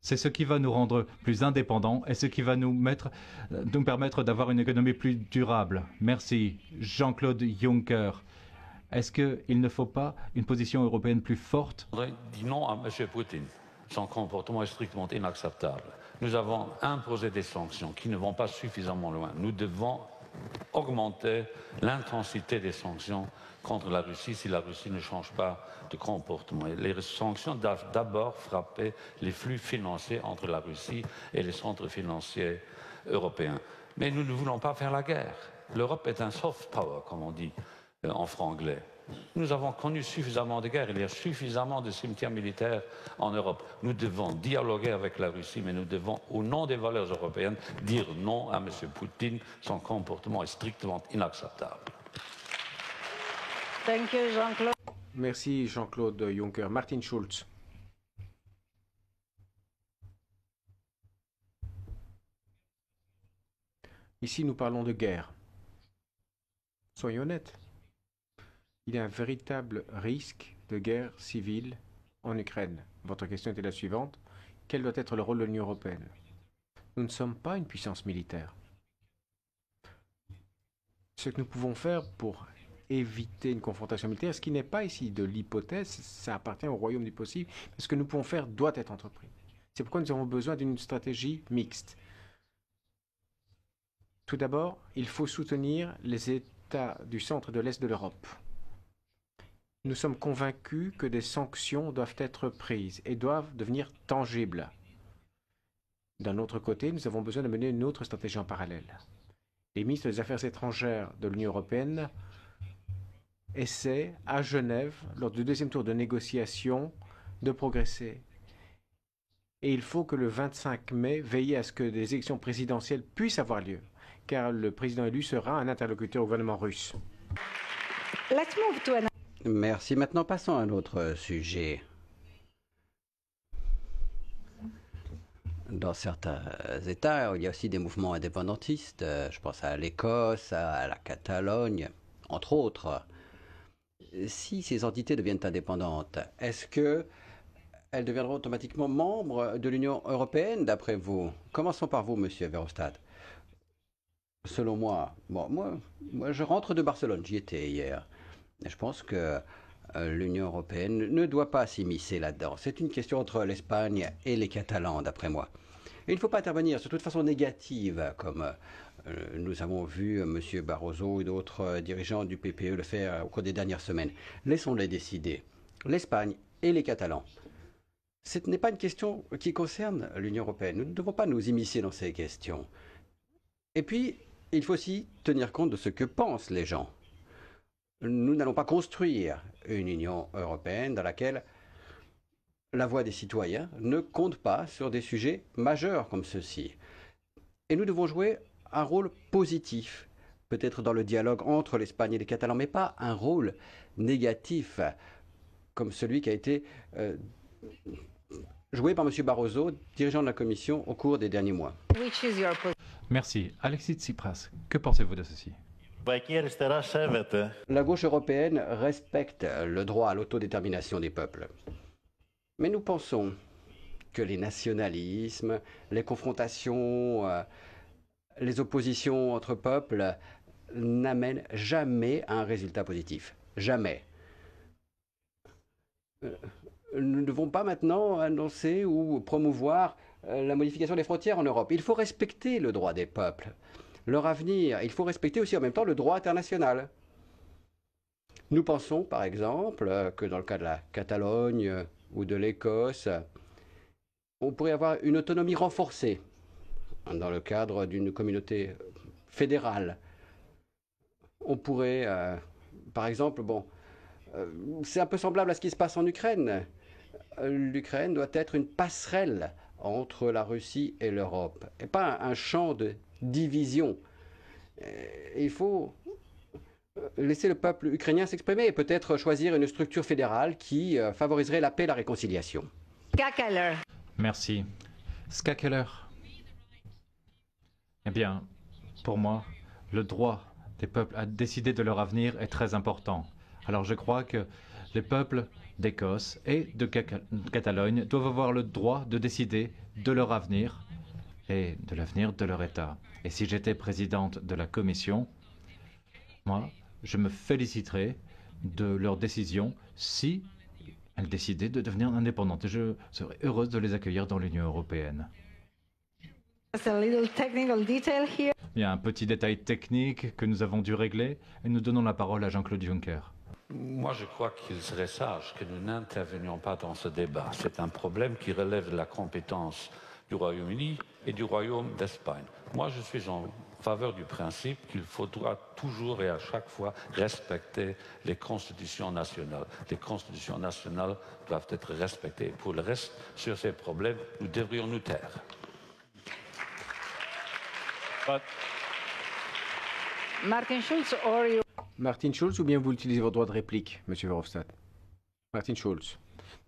C'est ce qui va nous rendre plus indépendants et ce qui va nous permettre d'avoir une économie plus durable. Merci. Jean-Claude Juncker. Est-ce qu'il ne faut pas une position européenne plus forte? Je dis non à M. Poutine. Son comportement est strictement inacceptable. Nous avons imposé des sanctions qui ne vont pas suffisamment loin. Nous devons augmenter l'intensité des sanctions contre la Russie si la Russie ne change pas de comportement. Les sanctions doivent d'abord frapper les flux financiers entre la Russie et les centres financiers européens. Mais nous ne voulons pas faire la guerre. L'Europe est un soft power, comme on dit en franglais. Nous avons connu suffisamment de guerres, il y a suffisamment de cimetières militaires en Europe. Nous devons dialoguer avec la Russie, mais nous devons, au nom des valeurs européennes, dire non à M. Poutine. Son comportement est strictement inacceptable. Thank you, Jean-Claude. Merci Jean-Claude Juncker. Martin Schulz. Ici, nous parlons de guerre. Soyons honnêtes. Il y a un véritable risque de guerre civile en Ukraine. Votre question était la suivante. Quel doit être le rôle de l'Union européenne? Nous ne sommes pas une puissance militaire. Ce que nous pouvons faire pour éviter une confrontation militaire, ce qui n'est pas ici de l'hypothèse, ça appartient au royaume du possible, mais ce que nous pouvons faire doit être entrepris. C'est pourquoi nous avons besoin d'une stratégie mixte. Tout d'abord, il faut soutenir les États du centre et de l'Est de l'Europe. Nous sommes convaincus que des sanctions doivent être prises et doivent devenir tangibles. D'un autre côté, nous avons besoin de mener une autre stratégie en parallèle. Les ministres des Affaires étrangères de l'Union européenne essaient, à Genève, lors du deuxième tour de négociation, de progresser. Et il faut que le 25 mai, veiller à ce que des élections présidentielles puissent avoir lieu, car le président élu sera un interlocuteur au gouvernement russe. Let's move to an... Merci. Maintenant, passons à un autre sujet. Dans certains États, il y a aussi des mouvements indépendantistes. Je pense à l'Écosse, à la Catalogne, entre autres. Si ces entités deviennent indépendantes, est-ce qu'elles deviendront automatiquement membres de l'Union européenne, d'après vous? Commençons par vous, Monsieur Verhofstadt. Selon moi, moi, je rentre de Barcelone, j'y étais hier. Je pense que l'Union européenne ne doit pas s'immiscer là-dedans. C'est une question entre l'Espagne et les Catalans, d'après moi. Et il ne faut pas intervenir sur toute façon négative, comme nous avons vu M. Barroso et d'autres dirigeants du PPE le faire au cours des dernières semaines. Laissons-les décider. L'Espagne et les Catalans. Ce n'est pas une question qui concerne l'Union européenne. Nous ne devons pas nous immiscer dans ces questions. Et puis, il faut aussi tenir compte de ce que pensent les gens. Nous n'allons pas construire une Union européenne dans laquelle la voix des citoyens ne compte pas sur des sujets majeurs comme ceux-ci. Et nous devons jouer un rôle positif, peut-être dans le dialogue entre l'Espagne et les Catalans, mais pas un rôle négatif comme celui qui a été joué par M. Barroso, dirigeant de la Commission, au cours des derniers mois. Which is your position? Merci. Alexis Tsipras, que pensez-vous de ceci? La gauche européenne respecte le droit à l'autodétermination des peuples. Mais nous pensons que les nationalismes, les confrontations, les oppositions entre peuples n'amènent jamais à un résultat positif. Jamais. Nous ne devons pas maintenant annoncer ou promouvoir la modification des frontières en Europe. Il faut respecter le droit des peuples, leur avenir. Il faut respecter aussi en même temps le droit international. Nous pensons, par exemple, que dans le cas de la Catalogne ou de l'Écosse, on pourrait avoir une autonomie renforcée dans le cadre d'une communauté fédérale. On pourrait, par exemple, c'est un peu semblable à ce qui se passe en Ukraine. L'Ukraine doit être une passerelle entre la Russie et l'Europe, et pas un champ de division. Il faut laisser le peuple ukrainien s'exprimer et peut-être choisir une structure fédérale qui favoriserait la paix et la réconciliation. Ska Keller. Merci. Ska Keller. Eh bien, pour moi, le droit des peuples à décider de leur avenir est très important. Alors je crois que les peuples d'Écosse et de Catalogne doivent avoir le droit de décider de leur avenir et de l'avenir de leur État. Et si j'étais présidente de la Commission, moi, je me féliciterais de leur décision si elles décidaient de devenir indépendantes. Et je serais heureuse de les accueillir dans l'Union européenne. Just a little technical detail here. Il y a un petit détail technique que nous avons dû régler et nous donnons la parole à Jean-Claude Juncker. Moi, je crois qu'il serait sage que nous n'intervenions pas dans ce débat. C'est un problème qui relève de la compétence du Royaume-Uni et du Royaume d'Espagne. Moi, je suis en faveur du principe qu'il faudra toujours et à chaque fois respecter les constitutions nationales. Les constitutions nationales doivent être respectées. Pour le reste, sur ces problèmes, nous devrions nous taire. Martin Schulz, or you... Martin Schulz, ou bien vous utilisez votre droit de réplique, Monsieur Verhofstadt? Martin Schulz,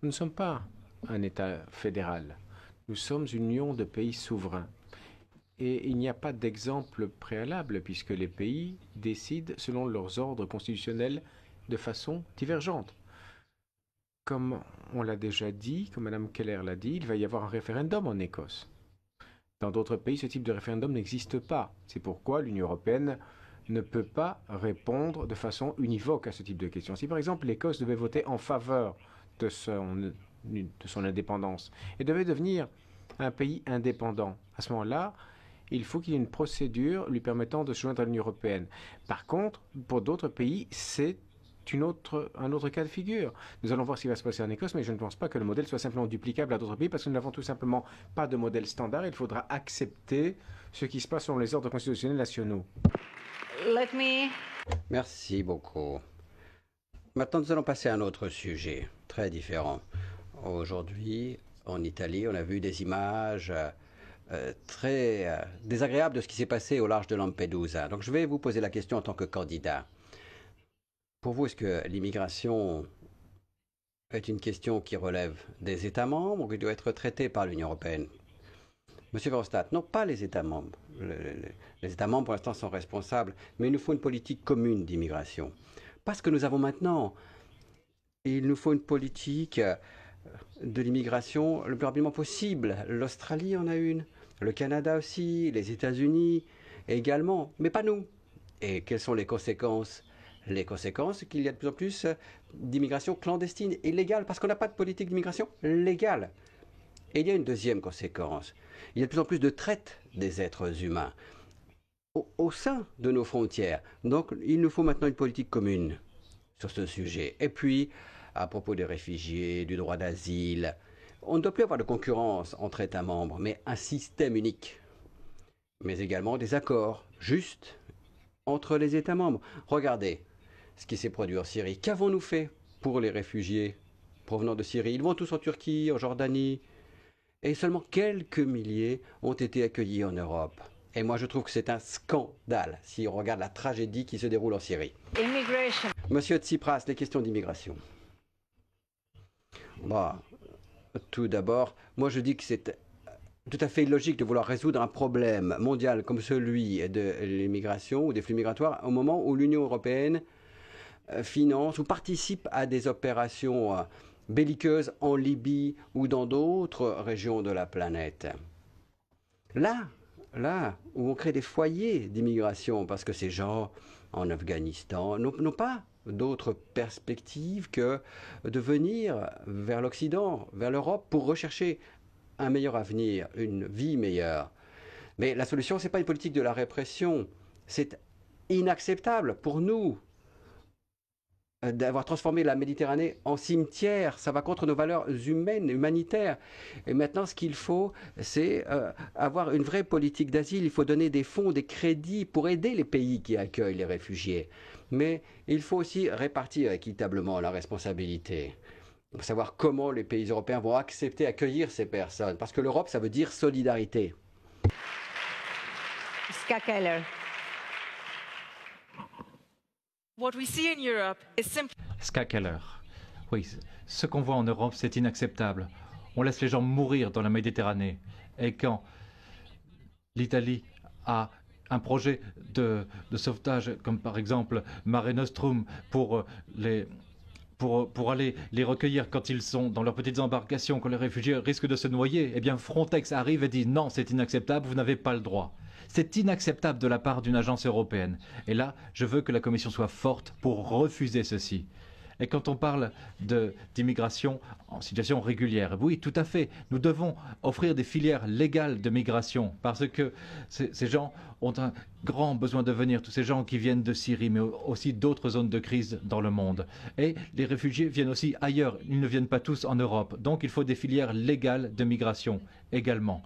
nous ne sommes pas un État fédéral. Nous sommes une union de pays souverains. Et il n'y a pas d'exemple préalable puisque les pays décident selon leurs ordres constitutionnels de façon divergente. Comme on l'a déjà dit, comme Mme Keller l'a dit, il va y avoir un référendum en Écosse. Dans d'autres pays, ce type de référendum n'existe pas. C'est pourquoi l'Union européenne ne peut pas répondre de façon univoque à ce type de questions. Si par exemple l'Écosse devait voter en faveur de son indépendance et devait devenir un pays indépendant, à ce moment-là, il faut qu'il y ait une procédure lui permettant de se joindre à l'Union européenne. Par contre, pour d'autres pays, c'est un autre cas de figure. Nous allons voir ce qui va se passer en Écosse, mais je ne pense pas que le modèle soit simplement duplicable à d'autres pays parce que nous n'avons tout simplement pas de modèle standard. Il faudra accepter ce qui se passe selon les ordres constitutionnels nationaux. Merci beaucoup. Maintenant, nous allons passer à un autre sujet très différent. Aujourd'hui, en Italie, on a vu des images très désagréables de ce qui s'est passé au large de Lampedusa. Donc, je vais vous poser la question en tant que candidat. Pour vous, est-ce que l'immigration est une question qui relève des États membres ou qui doit être traitée par l'Union européenne? Monsieur Verhofstadt, non pas les États membres. Les États membres, pour l'instant, sont responsables, mais il nous faut une politique commune d'immigration. Parce que nous avons maintenant, il nous faut une politique de l'immigration le plus rapidement possible. L'Australie en a une, le Canada aussi, les États-Unis également, mais pas nous. Et quelles sont les conséquences? Les conséquences, c'est qu'il y a de plus en plus d'immigration clandestine, illégale, parce qu'on n'a pas de politique d'immigration légale. Et il y a une deuxième conséquence. Il y a de plus en plus de traite des êtres humains au sein de nos frontières. Donc, il nous faut maintenant une politique commune sur ce sujet. Et puis, à propos des réfugiés, du droit d'asile, on ne doit plus avoir de concurrence entre États membres, mais un système unique. Mais également des accords justes entre les États membres. Regardez ce qui s'est produit en Syrie. Qu'avons-nous fait pour les réfugiés provenant de Syrie? Ils vont tous en Turquie, en Jordanie. Et seulement quelques milliers ont été accueillis en Europe. Et moi, je trouve que c'est un scandale si on regarde la tragédie qui se déroule en Syrie. Immigration. Monsieur Tsipras, les questions d'immigration. Bon, tout d'abord, moi je dis que c'est tout à fait illogique de vouloir résoudre un problème mondial comme celui de l'immigration ou des flux migratoires au moment où l'Union européenne finance ou participe à des opérations belliqueuses en Libye ou dans d'autres régions de la planète. Là où on crée des foyers d'immigration, parce que ces gens en Afghanistan n'ont pas d'autre perspective que de venir vers l'Occident, vers l'Europe, pour rechercher un meilleur avenir, une vie meilleure. Mais la solution, ce n'est pas une politique de la répression. C'est inacceptable pour nous d'avoir transformé la Méditerranée en cimetière. Ça va contre nos valeurs humaines, humanitaires. Et maintenant, ce qu'il faut, c'est avoir une vraie politique d'asile. Il faut donner des fonds, des crédits pour aider les pays qui accueillent les réfugiés. Mais il faut aussi répartir équitablement la responsabilité. Il faut savoir comment les pays européens vont accepter, accueillir ces personnes. Parce que l'Europe, ça veut dire solidarité. Ska Keller. What we see in Europe is simply... Ska Keller. Oui, ce qu'on voit en Europe, c'est inacceptable. On laisse les gens mourir dans la Méditerranée. Et quand l'Italie a un projet de sauvetage, comme par exemple Mare Nostrum, pour aller les recueillir quand ils sont dans leurs petites embarcations, quand les réfugiés risquent de se noyer, eh bien Frontex arrive et dit non, c'est inacceptable, vous n'avez pas le droit. C'est inacceptable de la part d'une agence européenne. Et là, je veux que la Commission soit forte pour refuser ceci. Et quand on parle d'immigration en situation régulière, oui, tout à fait, nous devons offrir des filières légales de migration parce que ces gens ont un grand besoin de venir, tous ces gens qui viennent de Syrie, mais aussi d'autres zones de crise dans le monde. Et les réfugiés viennent aussi ailleurs, ils ne viennent pas tous en Europe. Donc il faut des filières légales de migration également.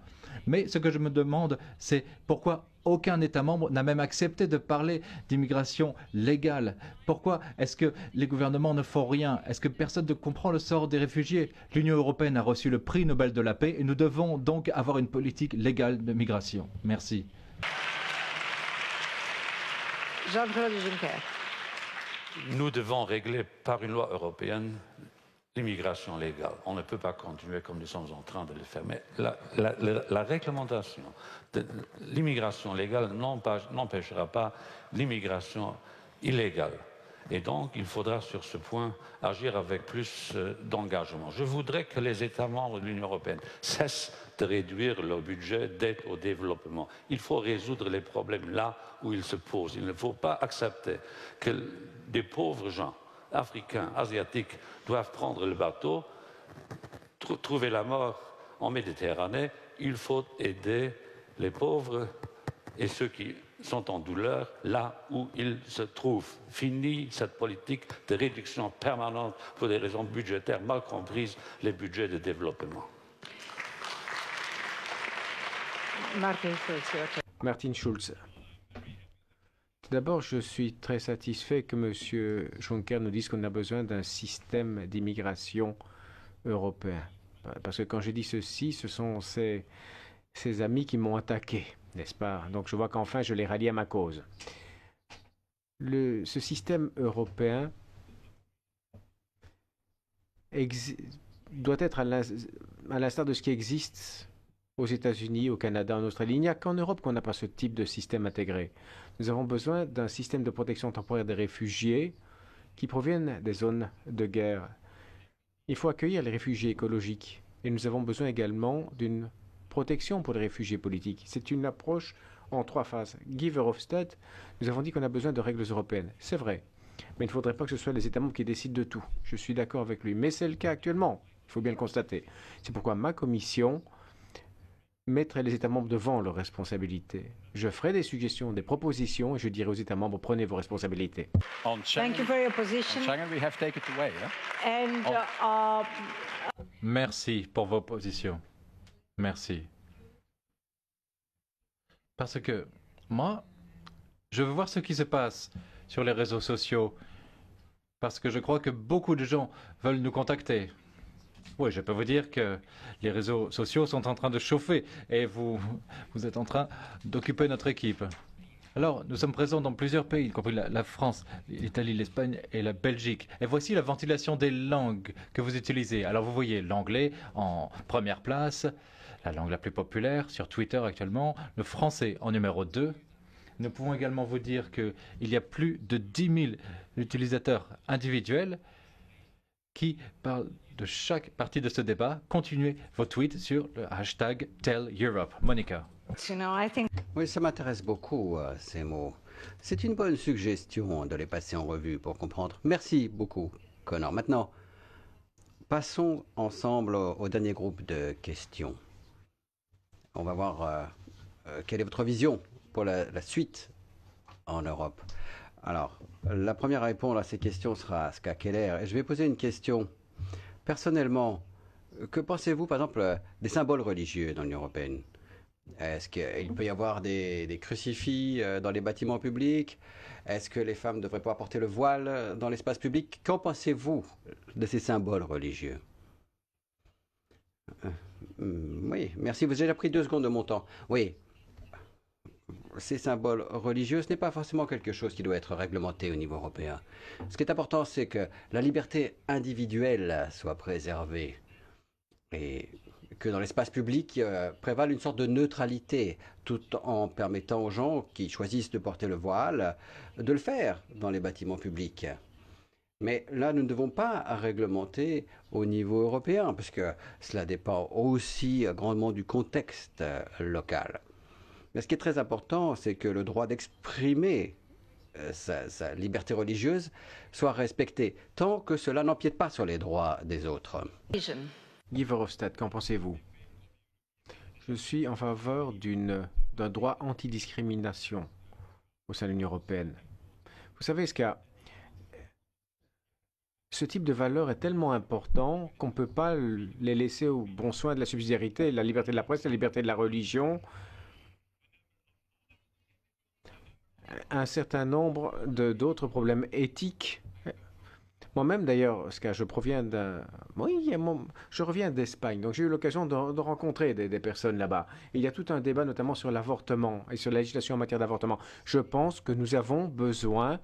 Mais ce que je me demande, c'est pourquoi aucun État membre n'a même accepté de parler d'immigration légale. Pourquoi est-ce que les gouvernements ne font rien? Est-ce que personne ne comprend le sort des réfugiés? L'Union européenne a reçu le prix Nobel de la paix et nous devons donc avoir une politique légale de migration. Merci. Jean-Claude Juncker. Nous devons régler par une loi européenne l'immigration légale. On ne peut pas continuer comme nous sommes en train de le faire. Mais la réglementation de l'immigration légale n'empêchera pas l'immigration illégale. Et donc, il faudra sur ce point agir avec plus d'engagement. Je voudrais que les États membres de l'Union européenne cessent de réduire leur budget d'aide au développement. Il faut résoudre les problèmes là où ils se posent. Il ne faut pas accepter que des pauvres gens africains, asiatiques, doivent prendre le bateau, trouver la mort en Méditerranée. Il faut aider les pauvres et ceux qui sont en douleur là où ils se trouvent. Fini cette politique de réduction permanente pour des raisons budgétaires mal comprises, les budgets de développement. Martin Schulz. D'abord, je suis très satisfait que M. Juncker nous dise qu'on a besoin d'un système d'immigration européen. Parce que quand je dis ceci, ce sont ses amis qui m'ont attaqué, n'est-ce pas? Donc je vois qu'enfin je les rallie à ma cause. Ce système européen doit être à l'instar de ce qui existe aux États-Unis, au Canada, en Australie. Il n'y a qu'en Europe qu'on n'a pas ce type de système intégré. Nous avons besoin d'un système de protection temporaire des réfugiés qui proviennent des zones de guerre. Il faut accueillir les réfugiés écologiques et nous avons besoin également d'une protection pour les réfugiés politiques. C'est une approche en 3 phases. Guy Verhofstadt, nous avons dit qu'on a besoin de règles européennes. C'est vrai, mais il ne faudrait pas que ce soit les États membres qui décident de tout. Je suis d'accord avec lui, mais c'est le cas actuellement. Il faut bien le constater. C'est pourquoi ma commission mettrait les États membres devant leurs responsabilités. Je ferai des suggestions, des propositions, et je dirai aux États membres, prenez vos responsabilités. Thank you for your position. And, Merci pour vos positions. Merci. Parce que moi, je veux voir ce qui se passe sur les réseaux sociaux. Parce que je crois que beaucoup de gens veulent nous contacter. Oui, je peux vous dire que les réseaux sociaux sont en train de chauffer et vous êtes en train d'occuper notre équipe. Alors, nous sommes présents dans plusieurs pays, y compris la France, l'Italie, l'Espagne et la Belgique. Et voici la ventilation des langues que vous utilisez. Alors, vous voyez l'anglais en première place, la langue la plus populaire sur Twitter actuellement, le français en numéro 2. Nous pouvons également vous dire qu'il y a plus de 10 000 utilisateurs individuels qui parlent de chaque partie de ce débat. Continuez vos tweets sur le hashtag #TellEurope. Monica. Oui, ça m'intéresse beaucoup, ces mots. C'est une bonne suggestion de les passer en revue pour comprendre. Merci beaucoup, Connor. Maintenant, passons ensemble au dernier groupe de questions. On va voir quelle est votre vision pour la suite en Europe. Alors, la première à répondre à ces questions sera Ska Keller. Et je vais poser une question. Personnellement, que pensez-vous, par exemple, des symboles religieux dans l'Union européenne? Est-ce qu'il peut y avoir des crucifix dans les bâtiments publics? Est-ce que les femmes devraient pouvoir porter le voile dans l'espace public? Qu'en pensez-vous de ces symboles religieux? Oui, merci. Vous avez déjà pris 2 secondes de mon temps. Oui. Ces symboles religieux, ce n'est pas forcément quelque chose qui doit être réglementé au niveau européen. Ce qui est important, c'est que la liberté individuelle soit préservée. Et que dans l'espace public prévale une sorte de neutralité, tout en permettant aux gens qui choisissent de porter le voile de le faire dans les bâtiments publics. Mais là, nous ne devons pas réglementer au niveau européen, parce que cela dépend aussi grandement du contexte local. Mais ce qui est très important, c'est que le droit d'exprimer sa liberté religieuse soit respecté, tant que cela n'empiète pas sur les droits des autres. Guy Verhofstadt, qu'en pensez-vous? Je suis en faveur d'un droit antidiscrimination au sein de l'Union européenne. Vous savez, ce type de valeur est tellement important qu'on ne peut pas les laisser au bon soin de la subsidiarité, la liberté de la presse, la liberté de la religion. Un certain nombre d'autres problèmes éthiques. Moi-même, d'ailleurs, je reviens d'Espagne, donc j'ai eu l'occasion de rencontrer des personnes là-bas. Il y a tout un débat, notamment sur l'avortement et sur la législation en matière d'avortement. Je pense que nous avons besoin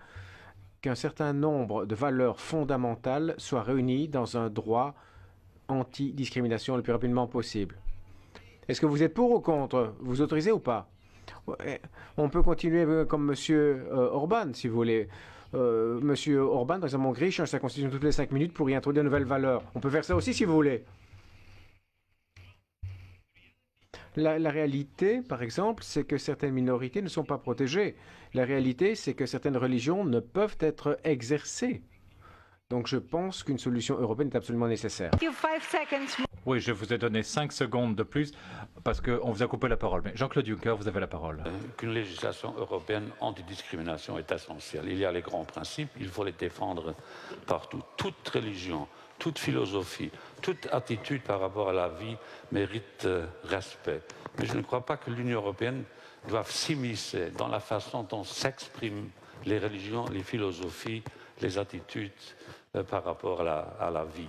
qu'un certain nombre de valeurs fondamentales soient réunies dans un droit anti-discrimination le plus rapidement possible. Est-ce que vous êtes pour ou contre? Vous autorisez ou pas? On peut continuer comme M. Orban, si vous voulez. M. Orban, par exemple, en Hongrie, change sa constitution toutes les 5 minutes pour y introduire de nouvelles valeurs. On peut faire ça aussi, si vous voulez. La réalité, par exemple, c'est que certaines minorités ne sont pas protégées. La réalité, c'est que certaines religions ne peuvent être exercées. Donc je pense qu'une solution européenne est absolument nécessaire. Oui, je vous ai donné 5 secondes de plus parce qu'on vous a coupé la parole. Mais Jean-Claude Juncker, vous avez la parole. Qu'une législation européenne antidiscrimination est essentielle. Il y a les grands principes, il faut les défendre partout. Toute religion, toute philosophie, toute attitude par rapport à la vie mérite respect. Mais je ne crois pas que l'Union européenne doive s'immiscer dans la façon dont s'expriment les religions, les philosophies, les attitudes par rapport à la vie.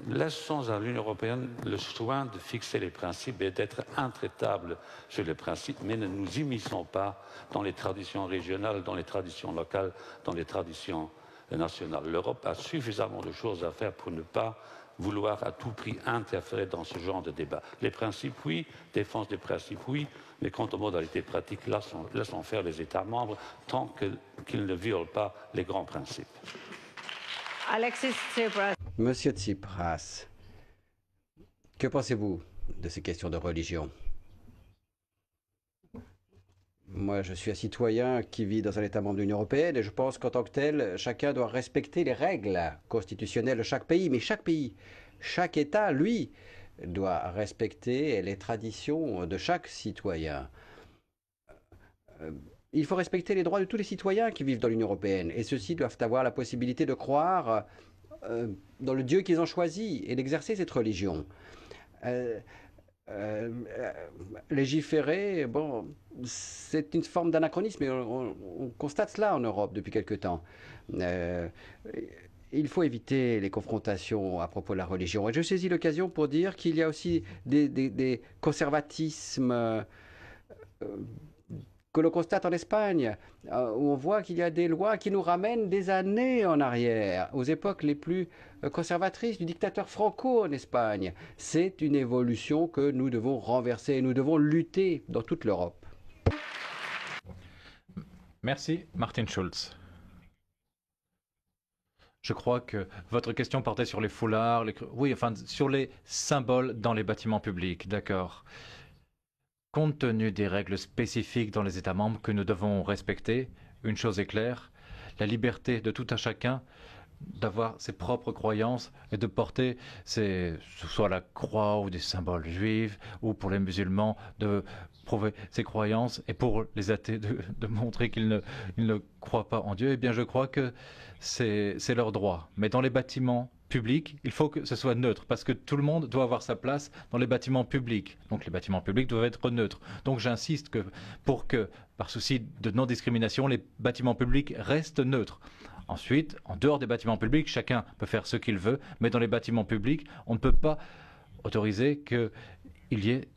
Laissons à l'Union européenne le soin de fixer les principes et d'être intraitable sur les principes, mais ne nous immisçons pas dans les traditions régionales, dans les traditions locales, dans les traditions nationales. L'Europe a suffisamment de choses à faire pour ne pas vouloir à tout prix interférer dans ce genre de débat. Les principes, oui, défense des principes, oui, mais quant aux modalités pratiques, laissons faire les États membres tant qu'ils ne violent pas les grands principes. Alexis Tsipras. Monsieur Tsipras, que pensez-vous de ces questions de religion? Moi, je suis un citoyen qui vit dans un État membre de l'Union européenne et je pense qu'en tant que tel, chacun doit respecter les règles constitutionnelles de chaque pays. Mais chaque État, lui, doit respecter les traditions de chaque citoyen. Il faut respecter les droits de tous les citoyens qui vivent dans l'Union européenne et ceux-ci doivent avoir la possibilité de croire dans le Dieu qu'ils ont choisi et d'exercer cette religion. Légiférer, bon, c'est une forme d'anachronisme et on constate cela en Europe depuis quelque temps. Il faut éviter les confrontations à propos de la religion. Et je saisis l'occasion pour dire qu'il y a aussi des conservatismes que l'on constate en Espagne, où on voit qu'il y a des lois qui nous ramènent des années en arrière, aux époques les plus conservatrices du dictateur Franco en Espagne. C'est une évolution que nous devons renverser et nous devons lutter dans toute l'Europe. Merci, Martin Schulz. Je crois que votre question portait sur les foulards, oui, enfin, sur les symboles dans les bâtiments publics, d'accord. Compte tenu des règles spécifiques dans les États membres que nous devons respecter, une chose est claire, la liberté de tout un chacun d'avoir ses propres croyances et de porter soit la croix ou des symboles juifs, ou pour les musulmans de prouver ses croyances, et pour les athées de montrer qu'ils ne croient pas en Dieu. Eh bien, je crois que c'est leur droit. Mais dans les bâtiments public, il faut que ce soit neutre, parce que tout le monde doit avoir sa place dans les bâtiments publics. Donc les bâtiments publics doivent être neutres. Donc j'insiste pour que, par souci de non-discrimination, les bâtiments publics restent neutres. Ensuite, en dehors des bâtiments publics, chacun peut faire ce qu'il veut, mais dans les bâtiments publics, on ne peut pas autoriser qu'il y ait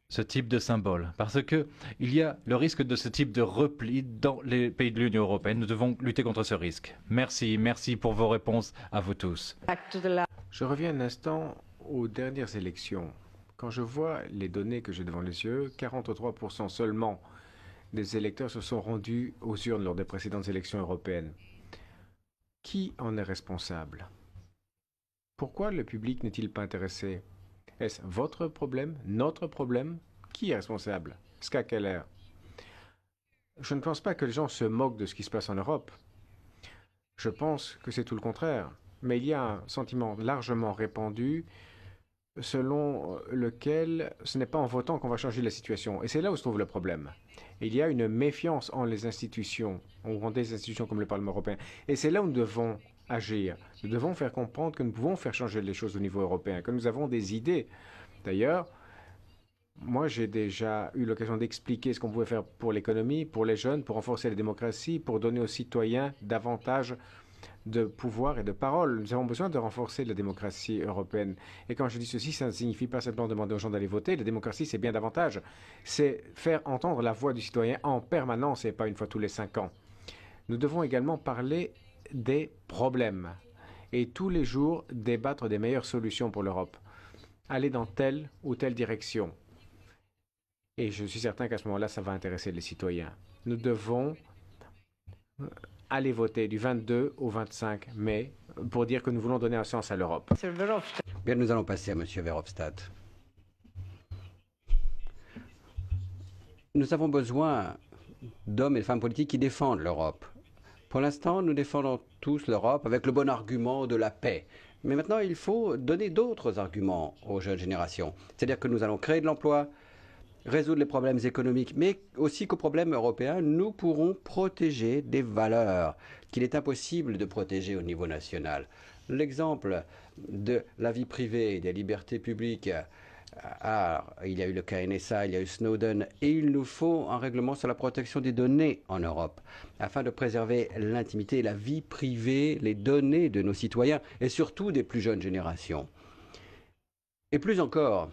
ce type de symbole, parce qu'il y a le risque de ce type de repli dans les pays de l'Union européenne. Nous devons lutter contre ce risque. Merci pour vos réponses à vous tous. Je reviens un instant aux dernières élections Quand je vois les données que j'ai devant les yeux, 43% seulement des électeurs se sont rendus aux urnes lors des précédentes élections européennes. Qui en est responsable? Pourquoi le public n'est-il pas intéressé? Est-ce votre problème? Notre problème? Qui est responsable? Ska Keller. Je ne pense pas que les gens se moquent de ce qui se passe en Europe. Je pense que c'est tout le contraire. Mais il y a un sentiment largement répandu selon lequel ce n'est pas en votant qu'on va changer la situation. Et c'est là où se trouve le problème. Il y a une méfiance en les institutions, en des institutions comme le Parlement européen. Et c'est là où nous devons agir. Nous devons faire comprendre que nous pouvons faire changer les choses au niveau européen, que nous avons des idées. D'ailleurs, moi, j'ai déjà eu l'occasion d'expliquer ce qu'on pouvait faire pour l'économie, pour les jeunes, pour renforcer la démocratie, pour donner aux citoyens davantage de pouvoir et de parole. Nous avons besoin de renforcer la démocratie européenne. Et quand je dis ceci, ça ne signifie pas simplement demander aux gens d'aller voter. La démocratie, c'est bien davantage. C'est faire entendre la voix du citoyen en permanence et pas une fois tous les 5 ans. Nous devons également parler des problèmes et tous les jours débattre des meilleures solutions pour l'Europe. Aller dans telle ou telle direction. Et je suis certain qu'à ce moment-là, ça va intéresser les citoyens. Nous devons aller voter du 22 au 25 mai pour dire que nous voulons donner un sens à l'Europe. Bien, nous allons passer à M. Verhofstadt. Nous avons besoin d'hommes et de femmes politiques qui défendent l'Europe. Pour l'instant, nous défendons tous l'Europe avec le bon argument de la paix. Mais maintenant, il faut donner d'autres arguments aux jeunes générations. C'est-à-dire que nous allons créer de l'emploi, résoudre les problèmes économiques, mais aussi qu'aux problèmes européens, nous pourrons protéger des valeurs qu'il est impossible de protéger au niveau national. L'exemple de la vie privée et des libertés publiques, il y a eu le cas NSA, il y a eu Snowden, et il nous faut un règlement sur la protection des données en Europe, afin de préserver l'intimité et la vie privée, les données de nos citoyens, et surtout des plus jeunes générations. Et plus encore,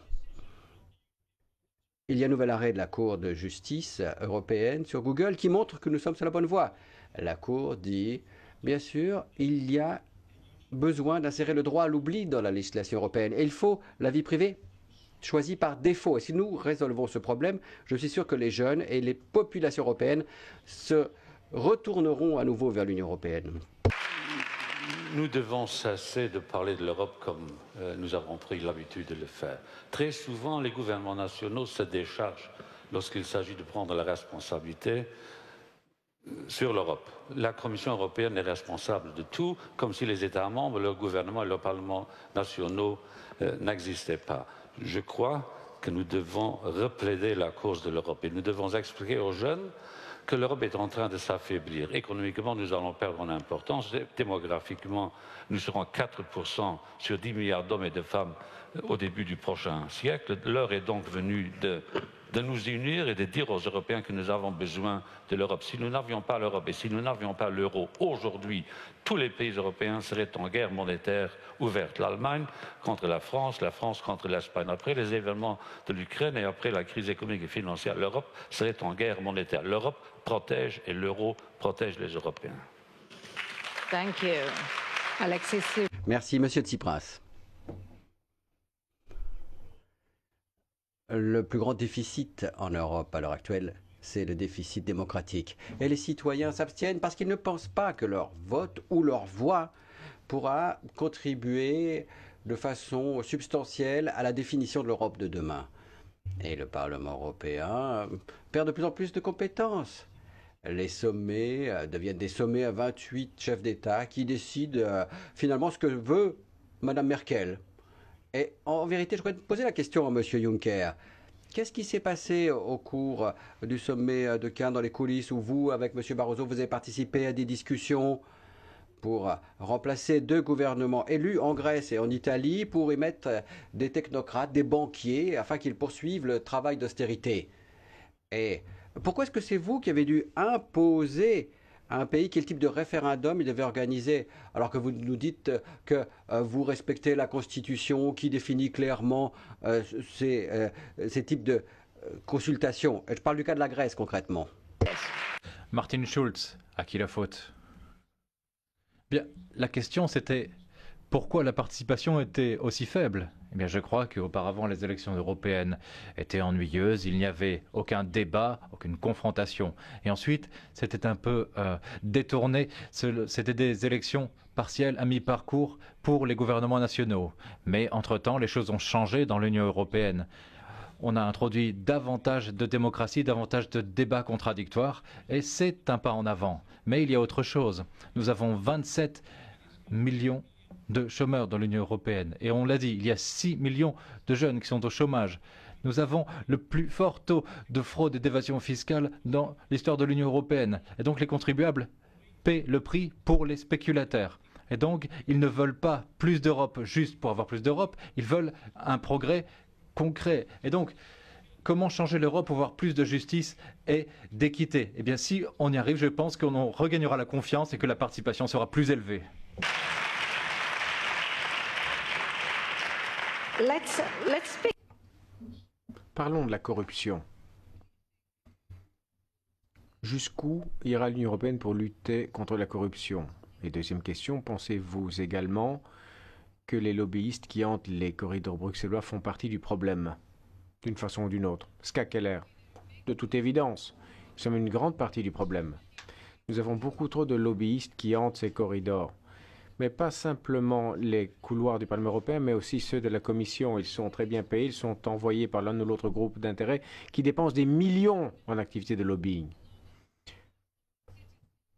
il y a un nouvel arrêt de la Cour de justice européenne sur Google qui montre que nous sommes sur la bonne voie. La Cour dit, bien sûr, il y a besoin d'insérer le droit à l'oubli dans la législation européenne. Et il faut la vie privée choisie par défaut. Et si nous résolvons ce problème, je suis sûr que les jeunes et les populations européennes se retourneront à nouveau vers l'Union européenne. Nous devons cesser de parler de l'Europe comme nous avons pris l'habitude de le faire. Très souvent, les gouvernements nationaux se déchargent lorsqu'il s'agit de prendre la responsabilité sur l'Europe. La Commission européenne est responsable de tout, comme si les États membres, leurs gouvernements et leurs parlements nationaux n'existaient pas. Je crois que nous devons replaider la cause de l'Europe et nous devons expliquer aux jeunes que l'Europe est en train de s'affaiblir. Économiquement, nous allons perdre en importance. Démographiquement, nous serons 4% sur 10 milliards d'hommes et de femmes au début du prochain siècle. L'heure est donc venue de nous unir et de dire aux Européens que nous avons besoin de l'Europe. Si nous n'avions pas l'Europe et si nous n'avions pas l'euro aujourd'hui, tous les pays européens seraient en guerre monétaire ouverte. L'Allemagne contre la France contre l'Espagne. Après les événements de l'Ukraine et après la crise économique et financière, l'Europe serait en guerre monétaire. L'Europe protège et l'euro protège les Européens. Thank you. Alexis. Merci, Monsieur Tsipras. Le plus grand déficit en Europe à l'heure actuelle, c'est le déficit démocratique. Et les citoyens s'abstiennent parce qu'ils ne pensent pas que leur vote ou leur voix pourra contribuer de façon substantielle à la définition de l'Europe de demain. Et le Parlement européen perd de plus en plus de compétences. Les sommets deviennent des sommets à 28 chefs d'État qui décident finalement ce que veut Mme Merkel. Et en vérité, je voudrais poser la question à M. Juncker. Qu'est-ce qui s'est passé au cours du sommet de Cannes dans les coulisses où vous, avec M. Barroso, vous avez participé à des discussions pour remplacer 2 gouvernements élus en Grèce et en Italie pour y mettre des technocrates, des banquiers, afin qu'ils poursuivent le travail d'austérité? Et pourquoi est-ce que c'est vous qui avez dû imposer à un pays quel type de référendum il devait organiser, alors que vous nous dites que vous respectez la Constitution qui définit clairement ces types de consultations? Je parle du cas de la Grèce concrètement. Martin Schulz, à qui la faute? Bien, la question c'était Pourquoi la participation était aussi faible? Eh bien, je crois qu'auparavant, les élections européennes étaient ennuyeuses. Il n'y avait aucun débat, aucune confrontation. Et ensuite, c'était un peu détourné. C'était des élections partielles à mi-parcours pour les gouvernements nationaux. Mais entre-temps, les choses ont changé dans l'Union européenne. On a introduit davantage de démocratie, davantage de débats contradictoires. Et c'est un pas en avant. Mais il y a autre chose. Nous avons 27 millions de chômeurs dans l'Union européenne. Et on l'a dit, il y a 6 millions de jeunes qui sont au chômage. Nous avons le plus fort taux de fraude et d'évasion fiscale dans l'histoire de l'Union européenne. Et donc les contribuables paient le prix pour les spéculateurs. Et donc ils ne veulent pas plus d'Europe juste pour avoir plus d'Europe, ils veulent un progrès concret. Et donc comment changer l'Europe pour avoir plus de justice et d'équité? Eh bien si on y arrive, je pense qu'on regagnera la confiance et que la participation sera plus élevée. Let's speak. Parlons de la corruption. Jusqu'où ira l'Union européenne pour lutter contre la corruption? Et deuxième question, pensez-vous également que les lobbyistes qui hantent les corridors bruxellois font partie du problème, d'une façon ou d'une autre? Ska Keller, de toute évidence, nous sommes une grande partie du problème. Nous avons beaucoup trop de lobbyistes qui hantent ces corridors. Mais pas simplement les couloirs du Parlement européen, mais aussi ceux de la Commission. Ils sont très bien payés, ils sont envoyés par l'un ou l'autre groupe d'intérêt qui dépensent des millions en activités de lobbying.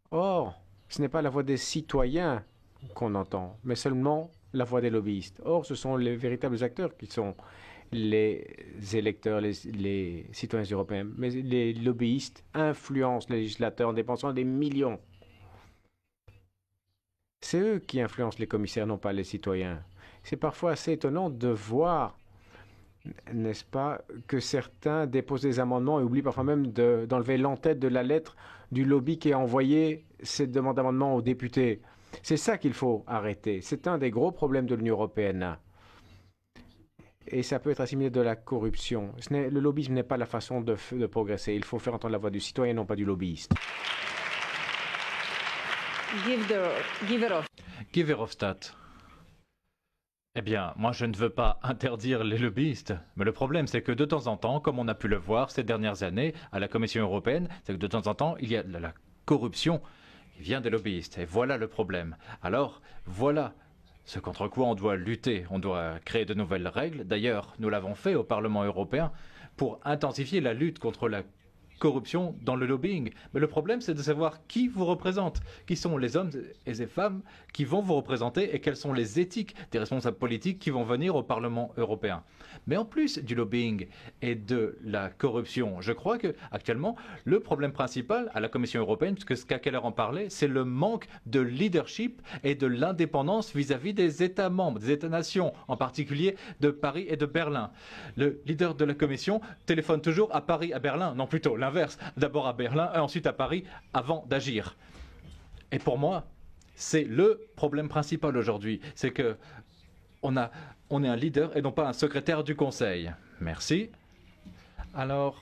Or, ce n'est pas la voix des citoyens qu'on entend, mais seulement la voix des lobbyistes. Or, ce sont les véritables acteurs qui sont les électeurs, les citoyens européens. Mais les lobbyistes influencent les législateurs en dépensant des millions. C'est eux qui influencent les commissaires, non pas les citoyens. C'est parfois assez étonnant de voir, n'est-ce pas, que certains déposent des amendements et oublient parfois même d'enlever l'entête de la lettre du lobby qui a envoyé cette demande d'amendement aux députés. C'est ça qu'il faut arrêter. C'est un des gros problèmes de l'Union européenne. Et ça peut être assimilé de la corruption. Le lobbyisme n'est pas la façon de progresser. Il faut faire entendre la voix du citoyen, non pas du lobbyiste. Guy Verhofstadt. Eh bien, moi je ne veux pas interdire les lobbyistes, mais le problème c'est que de temps en temps, comme on a pu le voir ces dernières années à la Commission européenne, c'est que de temps en temps il y a de la corruption qui vient des lobbyistes. Et voilà le problème. Alors, voilà ce contre quoi on doit lutter. On doit créer de nouvelles règles. D'ailleurs, nous l'avons fait au Parlement européen pour intensifier la lutte contre la corruption dans le lobbying. Mais le problème, c'est de savoir qui vous représente, qui sont les hommes et les femmes qui vont vous représenter et quelles sont les éthiques des responsables politiques qui vont venir au Parlement européen. Mais en plus du lobbying et de la corruption, je crois que actuellement le problème principal à la Commission européenne, puisque Ska Keller en parlait, c'est le manque de leadership et de l'indépendance vis-à-vis des États membres, des États-nations, en particulier de Paris et de Berlin. Le leader de la Commission téléphone toujours à Paris, à Berlin, non plutôt l'inverse, d'abord à Berlin et ensuite à Paris avant d'agir. Et pour moi, c'est le problème principal aujourd'hui, c'est que on est un leader et non pas un secrétaire du Conseil. Merci. Alors,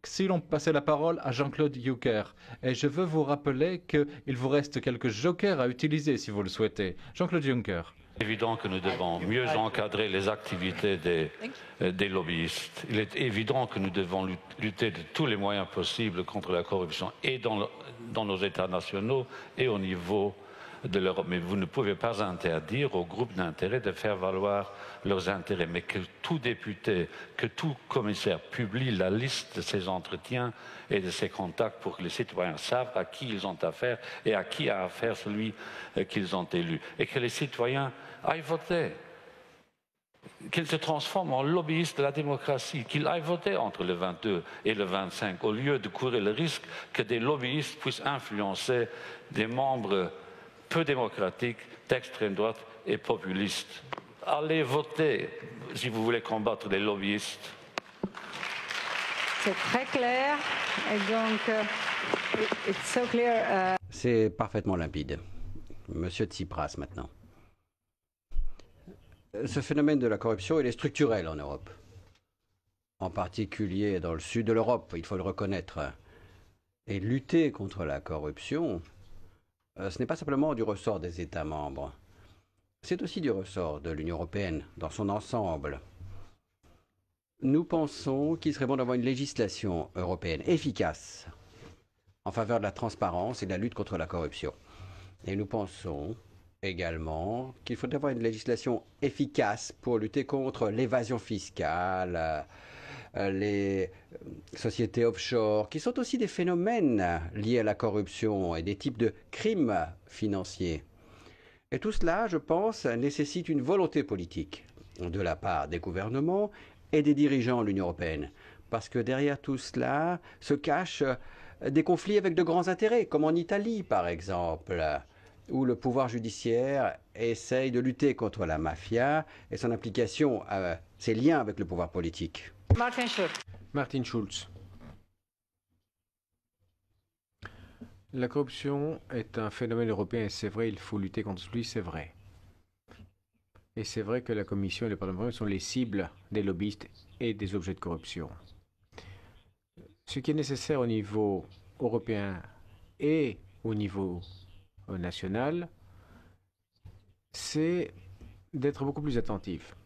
si l'on passait la parole à Jean-Claude Juncker, et je veux vous rappeler qu'il vous reste quelques jokers à utiliser si vous le souhaitez. Jean-Claude Juncker. Il est évident que nous devons mieux encadrer les activités des lobbyistes. Il est évident que nous devons lutter de tous les moyens possibles contre la corruption et dans nos États nationaux et au niveau de l'Europe. Mais vous ne pouvez pas interdire aux groupes d'intérêt de faire valoir leurs intérêts. Mais que tout député, que tout commissaire publie la liste de ses entretiens et de ses contacts pour que les citoyens savent à qui ils ont affaire et à qui a affaire celui qu'ils ont élu. Et que les citoyens aillent voter. Qu'ils se transforment en lobbyistes de la démocratie, qu'ils aillent voter entre le 22 et le 25, au lieu de courir le risque que des lobbyistes puissent influencer des membres peu démocratiques, d'extrême droite et populistes. Allez voter si vous voulez combattre les lobbyistes. C'est très clair. Et donc, it's so clear. C'est parfaitement limpide. Monsieur Tsipras, maintenant. Ce phénomène de la corruption, il est structurel en Europe. En particulier dans le sud de l'Europe, il faut le reconnaître. Et lutter contre la corruption, ce n'est pas simplement du ressort des États membres. C'est aussi du ressort de l'Union européenne dans son ensemble. Nous pensons qu'il serait bon d'avoir une législation européenne efficace en faveur de la transparence et de la lutte contre la corruption. Et nous pensons également qu'il faudrait avoir une législation efficace pour lutter contre l'évasion fiscale, les sociétés offshore, qui sont aussi des phénomènes liés à la corruption et des types de crimes financiers. Et tout cela, je pense, nécessite une volonté politique de la part des gouvernements et des dirigeants de l'Union européenne. Parce que derrière tout cela se cachent des conflits avec de grands intérêts, comme en Italie par exemple, où le pouvoir judiciaire essaye de lutter contre la mafia et son implication, ses liens avec le pouvoir politique. Martin Schulz. Martin Schulz. La corruption est un phénomène européen et c'est vrai, il faut lutter contre lui, c'est vrai. Et c'est vrai que la Commission et le Parlement sont les cibles des lobbyistes et des objets de corruption. Ce qui est nécessaire au niveau européen et au niveau national, c'est d'être beaucoup plus attentif.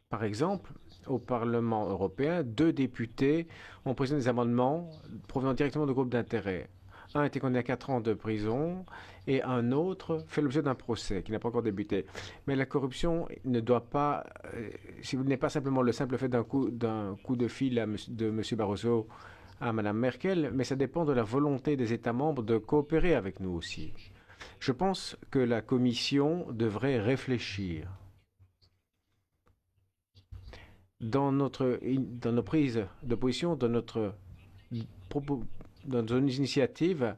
Par exemple, au Parlement européen, 2 députés ont présenté des amendements provenant directement de groupes d'intérêt. Un a été condamné à 4 ans de prison et un autre fait l'objet d'un procès qui n'a pas encore débuté. Mais la corruption ne doit pas, n'est pas simplement le simple fait d'un coup de fil de M. Barroso à Mme Merkel, mais ça dépend de la volonté des États membres de coopérer avec nous aussi. Je pense que la Commission devrait réfléchir dans nos prises de position, dans nos initiatives,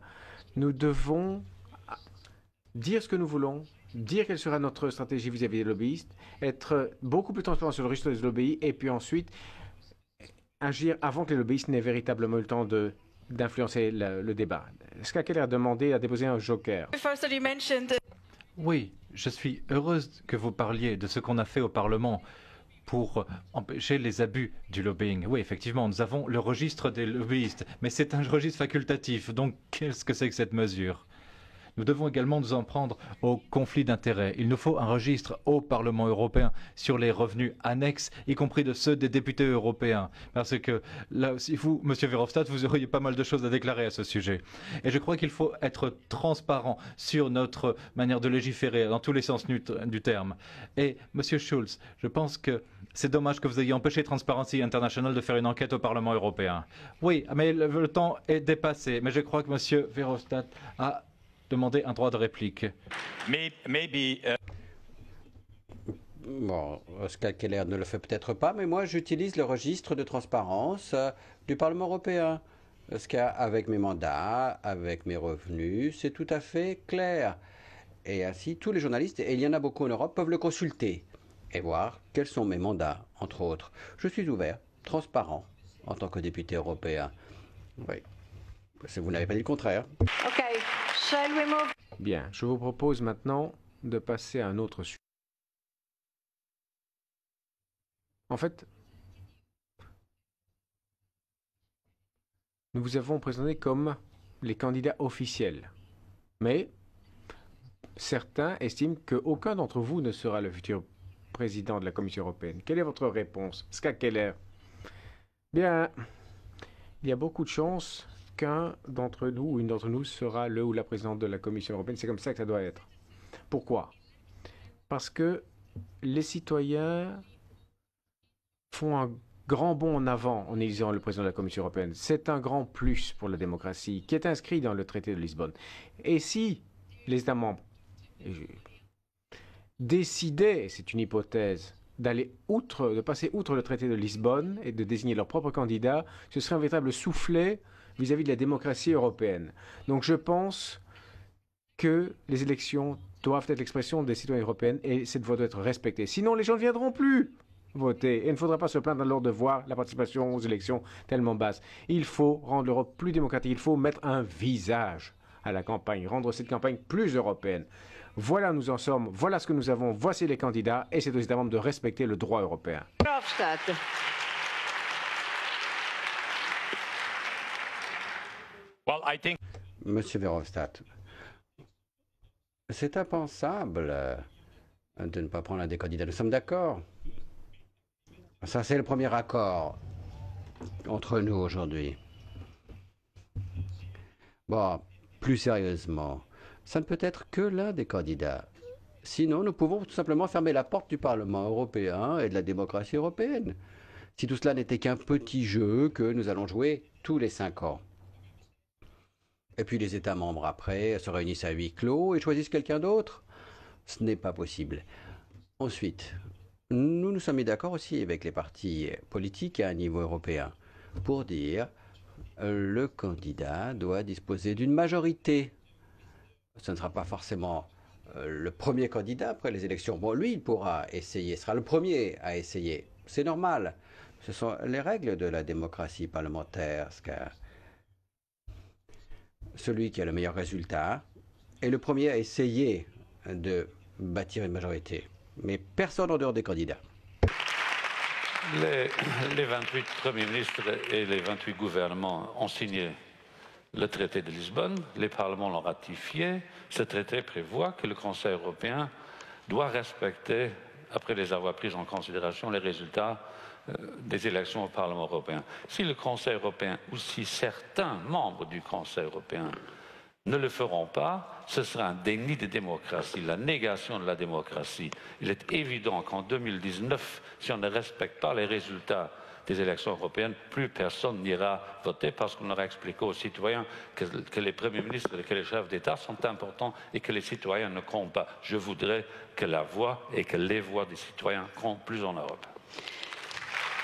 nous devons dire ce que nous voulons, dire quelle sera notre stratégie vis-à-vis des lobbyistes, être beaucoup plus transparent sur le registre des lobbyistes et puis ensuite agir avant que les lobbyistes n'aient véritablement eu le temps d'influencer le débat. Ska Keller a demandé à déposer un joker. Oui, je suis heureuse que vous parliez de ce qu'on a fait au Parlement pour empêcher les abus du lobbying. Oui, effectivement, nous avons le registre des lobbyistes, mais c'est un registre facultatif. Donc, qu'est-ce que c'est que cette mesure ? Nous devons également nous en prendre au conflit d'intérêts. Il nous faut un registre au Parlement européen sur les revenus annexes, y compris de ceux des députés européens. Parce que là aussi, vous, Monsieur Verhofstadt, vous auriez pas mal de choses à déclarer à ce sujet. Et je crois qu'il faut être transparent sur notre manière de légiférer dans tous les sens du terme. Et Monsieur Schulz, je pense que c'est dommage que vous ayez empêché Transparency International de faire une enquête au Parlement européen. Oui, mais le temps est dépassé. Mais je crois que Monsieur Verhofstadt a demander un droit de réplique. Bon, Ska Keller ne le fait peut-être pas, mais moi j'utilise le registre de transparence du Parlement européen. Avec mes mandats, avec mes revenus, c'est tout à fait clair. Et ainsi, tous les journalistes, et il y en a beaucoup en Europe, peuvent le consulter et voir quels sont mes mandats, entre autres. Je suis ouvert, transparent, en tant que député européen. Oui. Vous n'avez pas dit le contraire. OK. Shall we move? Bien, je vous propose maintenant de passer à un autre sujet. En fait, nous vous avons présenté comme les candidats officiels. Mais certains estiment qu'aucun d'entre vous ne sera le futur président de la Commission européenne. Quelle est votre réponse, Ska Keller? Bien, il y a beaucoup de chances qu'un d'entre nous ou une d'entre nous sera le ou la présidente de la Commission européenne. C'est comme ça que ça doit être. Pourquoi? Parce que les citoyens font un grand bond en avant en élisant le président de la Commission européenne. C'est un grand plus pour la démocratie qui est inscrit dans le traité de Lisbonne. Et si les États membres décidaient, c'est une hypothèse, de passer outre le traité de Lisbonne et de désigner leur propre candidat, ce serait un véritable soufflet vis-à-vis de la démocratie européenne. Donc je pense que les élections doivent être l'expression des citoyens européens et cette voix doit être respectée. Sinon, les gens ne viendront plus voter. Et il ne faudra pas se plaindre alors de voir la participation aux élections tellement basse. Il faut rendre l'Europe plus démocratique. Il faut mettre un visage à la campagne, rendre cette campagne plus européenne. Voilà où nous en sommes, voilà ce que nous avons, voici les candidats et c'est aux États membres de respecter le droit européen. Verhofstadt. Monsieur Verhofstadt, c'est impensable de ne pas prendre un des candidats. Nous sommes d'accord? Ça, c'est le premier accord entre nous aujourd'hui. Bon, plus sérieusement, ça ne peut être que l'un des candidats. Sinon, nous pouvons tout simplement fermer la porte du Parlement européen et de la démocratie européenne. Si tout cela n'était qu'un petit jeu que nous allons jouer tous les 5 ans. Et puis les États membres, après, se réunissent à huis clos et choisissent quelqu'un d'autre. Ce n'est pas possible. Ensuite, nous nous sommes mis d'accord aussi avec les partis politiques à un niveau européen pour dire le candidat doit disposer d'une majorité. Ce ne sera pas forcément le premier candidat après les élections. Bon, lui, il pourra essayer, sera le premier à essayer. C'est normal. Ce sont les règles de la démocratie parlementaire. Celui qui a le meilleur résultat est le premier à essayer de bâtir une majorité. Mais personne en dehors des candidats. Les 28 premiers ministres et les 28 gouvernements ont signé le traité de Lisbonne, les parlements l'ont ratifié. Ce traité prévoit que le Conseil européen doit respecter, après les avoir pris en considération, les résultats des élections au Parlement européen. Si le Conseil européen ou si certains membres du Conseil européen ne le feront pas, ce sera un déni de démocratie, la négation de la démocratie. Il est évident qu'en 2019, si on ne respecte pas les résultats des élections européennes, plus personne n'ira voter parce qu'on aura expliqué aux citoyens que les premiers ministres et que les chefs d'État sont importants et que les citoyens ne comptent pas. Je voudrais que la voix et que les voix des citoyens comptent plus en Europe.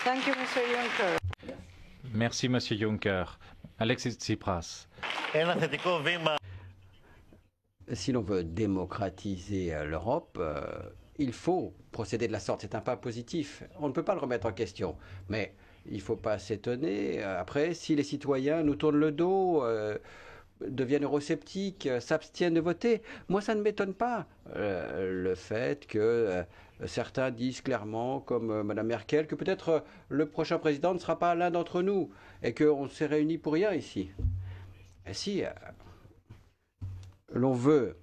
Thank you, Mr. Juncker. Merci, Monsieur Juncker. Alexis Tsipras. Si l'on veut démocratiser l'Europe, il faut procéder de la sorte. C'est un pas positif. On ne peut pas le remettre en question. Mais il ne faut pas s'étonner. Après, si les citoyens nous tournent le dos, deviennent eurosceptiques, s'abstiennent de voter, moi, ça ne m'étonne pas. Le fait que certains disent clairement, comme Mme Merkel, que peut-être le prochain président ne sera pas l'un d'entre nous et qu'on s'est réunis pour rien ici. Et si l'on veut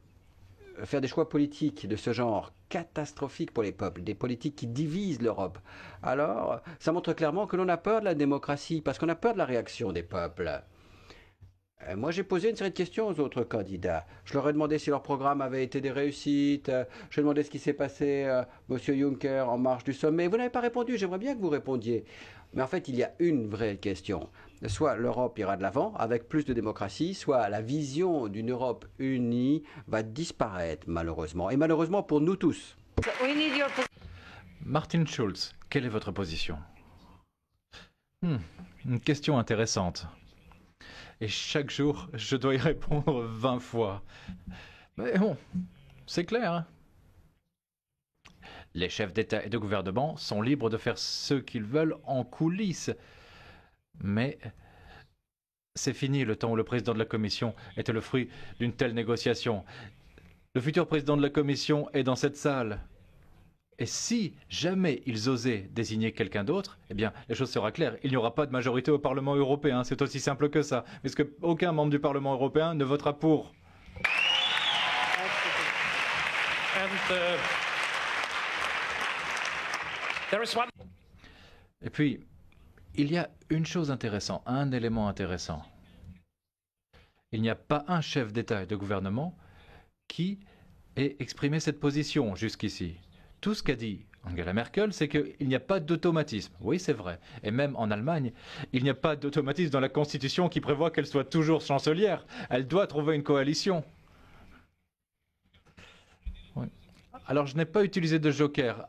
faire des choix politiques de ce genre catastrophiques pour les peuples, des politiques qui divisent l'Europe, alors ça montre clairement que l'on a peur de la démocratie, parce qu'on a peur de la réaction des peuples. Moi, j'ai posé une série de questions aux autres candidats. Je leur ai demandé si leur programme avait été des réussites. Je ai demandé ce qui s'est passé, Monsieur Juncker, en marge du sommet. Vous n'avez pas répondu. J'aimerais bien que vous répondiez. Mais en fait, il y a une vraie question. Soit l'Europe ira de l'avant avec plus de démocratie, soit la vision d'une Europe unie va disparaître, malheureusement. Et malheureusement pour nous tous. Martin Schulz, quelle est votre position? Une question intéressante. Et chaque jour, je dois y répondre 20 fois. Mais bon, c'est clair. Hein? Les chefs d'État et de gouvernement sont libres de faire ce qu'ils veulent en coulisses. Mais c'est fini le temps où le président de la Commission était le fruit d'une telle négociation. Le futur président de la Commission est dans cette salle. Et si jamais ils osaient désigner quelqu'un d'autre, eh bien, les choses sera claires. Il n'y aura pas de majorité au Parlement européen. C'est aussi simple que ça. Puisque aucun membre du Parlement européen ne votera pour. Et puis, il y a une chose intéressante, un élément intéressant. Il n'y a pas un chef d'État et de gouvernement qui ait exprimé cette position jusqu'ici. Tout ce qu'a dit Angela Merkel, c'est qu'il n'y a pas d'automatisme. Oui, c'est vrai. Et même en Allemagne, il n'y a pas d'automatisme dans la Constitution qui prévoit qu'elle soit toujours chancelière. Elle doit trouver une coalition. Oui. Alors, je n'ai pas utilisé de joker.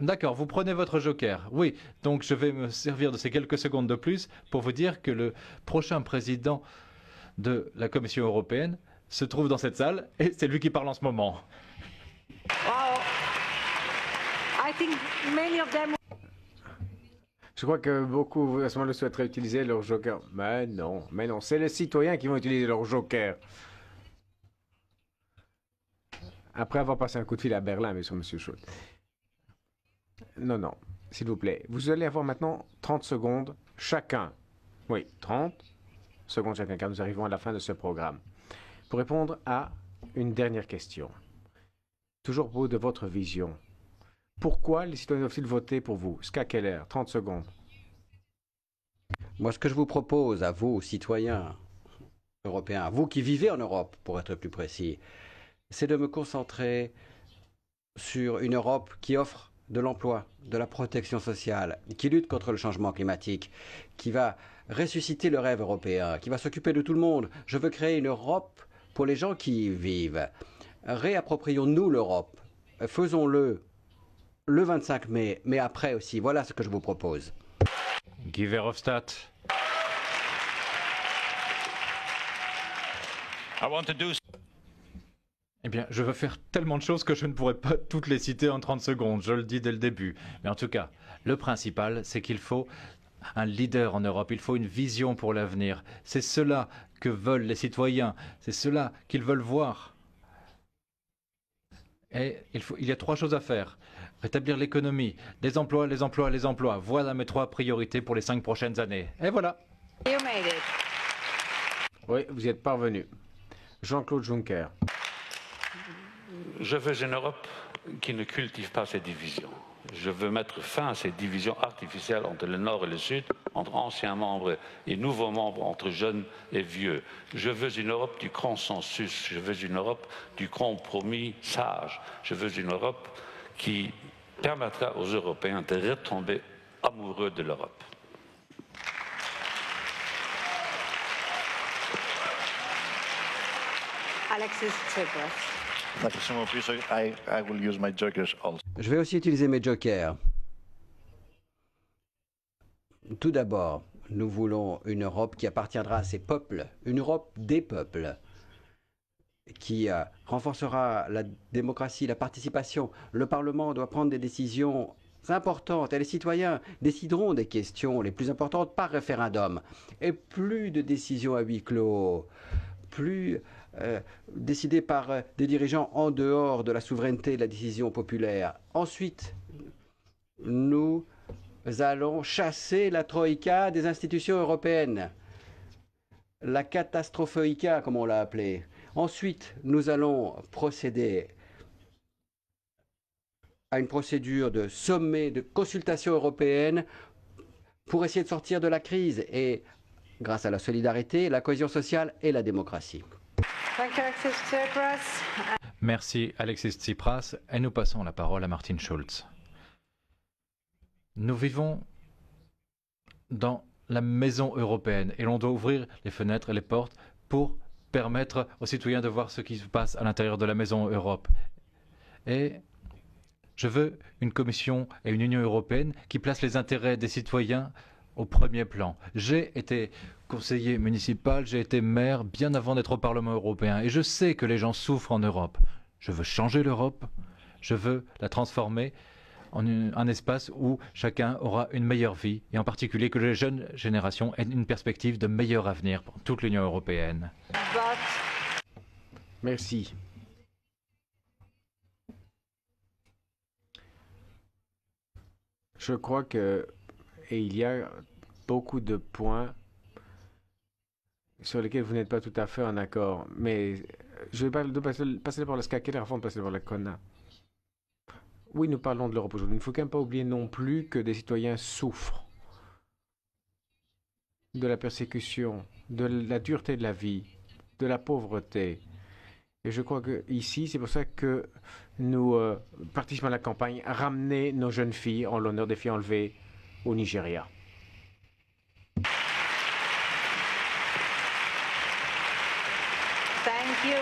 D'accord, vous prenez votre joker. Oui, donc je vais me servir de ces quelques secondes de plus pour vous dire que le prochain président de la Commission européenne se trouve dans cette salle et c'est lui qui parle en ce moment. Je crois que beaucoup à ce moment-là souhaiteraient utiliser leur joker. Mais non, c'est les citoyens qui vont utiliser leur joker. Après avoir passé un coup de fil à Berlin, monsieur Schulz. Non, s'il vous plaît. Vous allez avoir maintenant 30 secondes chacun. Oui, 30 secondes chacun, car nous arrivons à la fin de ce programme. Pour répondre à une dernière question. toujours au propos de votre vision. Pourquoi les citoyens doivent-ils voter pour vous? Ska Keller, 30 secondes. Moi, ce que je vous propose à vous, citoyens européens, vous qui vivez en Europe, pour être plus précis, c'est de me concentrer sur une Europe qui offre de l'emploi, de la protection sociale, qui lutte contre le changement climatique, qui va ressusciter le rêve européen, qui va s'occuper de tout le monde. Je veux créer une Europe pour les gens qui y vivent. Réapproprions-nous l'Europe. Faisons-le le 25 mai, mais après aussi. Voilà ce que je vous propose. Guy Verhofstadt. Eh bien, je veux faire tellement de choses que je ne pourrais pas toutes les citer en 30 secondes, je le dis dès le début. Mais en tout cas, le principal, c'est qu'il faut un leader en Europe, il faut une vision pour l'avenir. C'est cela que veulent les citoyens, c'est cela qu'ils veulent voir. Et il y a 3 choses à faire. Rétablir l'économie, les emplois, les emplois, les emplois. Voilà mes 3 priorités pour les 5 prochaines années. Et voilà. You made it. Oui, vous y êtes parvenu. Jean-Claude Juncker. Je veux une Europe qui ne cultive pas ces divisions. Je veux mettre fin à ces divisions artificielles entre le Nord et le Sud, entre anciens membres et nouveaux membres, entre jeunes et vieux. Je veux une Europe du consensus, je veux une Europe du compromis sage. Je veux une Europe qui permettra aux Européens de retomber amoureux de l'Europe. Alexis Tsipras. Thank you so much. I will use my jokers also. Je vais aussi utiliser mes jokers. Tout d'abord, nous voulons une Europe qui appartiendra à ses peuples, une Europe des peuples, qui renforcera la démocratie, la participation. Le Parlement doit prendre des décisions importantes et les citoyens décideront des questions les plus importantes par référendum. Et plus de décisions à huis clos, plus décidées par des dirigeants en dehors de la souveraineté et de la décision populaire. Ensuite, nous allons chasser la troïka des institutions européennes, la catastrophoïka, comme on l'a appelé. Ensuite, nous allons procéder à une procédure de sommet, de consultation européenne pour essayer de sortir de la crise et grâce à la solidarité, la cohésion sociale et la démocratie. Thank you, Alexis Tsipras. Merci Alexis Tsipras et nous passons la parole à Martin Schulz. Nous vivons dans la maison européenne et l'on doit ouvrir les fenêtres et les portes pour permettre aux citoyens de voir ce qui se passe à l'intérieur de la maison Europe. Et je veux une Commission et une Union européenne qui placent les intérêts des citoyens au premier plan. J'ai été conseiller municipal, j'ai été maire bien avant d'être au Parlement européen et je sais que les gens souffrent en Europe. Je veux changer l'Europe, je veux la transformer en un espace où chacun aura une meilleure vie et en particulier que les jeunes générations aient une perspective de meilleur avenir pour toute l'Union européenne. Merci. Je crois il y a beaucoup de points sur lesquels vous n'êtes pas tout à fait en accord. Mais je vais passer par la Ska Keller avant de passer par la Kona. Oui, nous parlons de l'Europe aujourd'hui. Il ne faut quand même pas oublier non plus que des citoyens souffrent de la persécution, de la dureté de la vie, de la pauvreté. Et je crois que ici, c'est pour ça que nous participons à la campagne « Ramener nos jeunes filles en l'honneur des filles enlevées au Nigeria ». Thank you.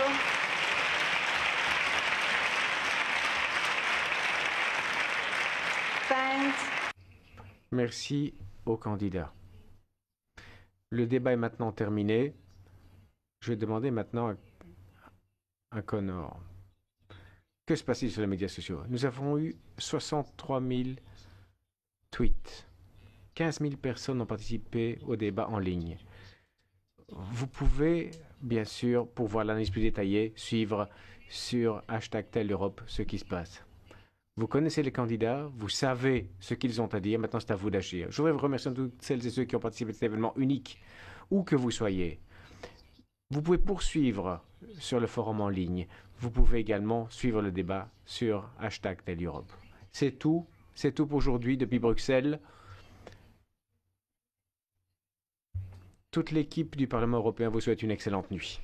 Thanks. Merci aux candidats. Le débat est maintenant terminé. Je vais demander maintenant à Connor. Que se passe-t-il sur les médias sociaux? Nous avons eu 63 000 tweets. 15 000 personnes ont participé au débat en ligne. Vous pouvez, bien sûr, pour voir l'analyse plus détaillée, suivre sur #TelEurope ce qui se passe. Vous connaissez les candidats, vous savez ce qu'ils ont à dire, maintenant c'est à vous d'agir. Je voudrais vous remercier toutes celles et ceux qui ont participé à cet événement unique, où que vous soyez. Vous pouvez poursuivre sur le forum en ligne. Vous pouvez également suivre le débat sur #TellEurope. C'est tout pour aujourd'hui depuis Bruxelles. Toute l'équipe du Parlement européen vous souhaite une excellente nuit.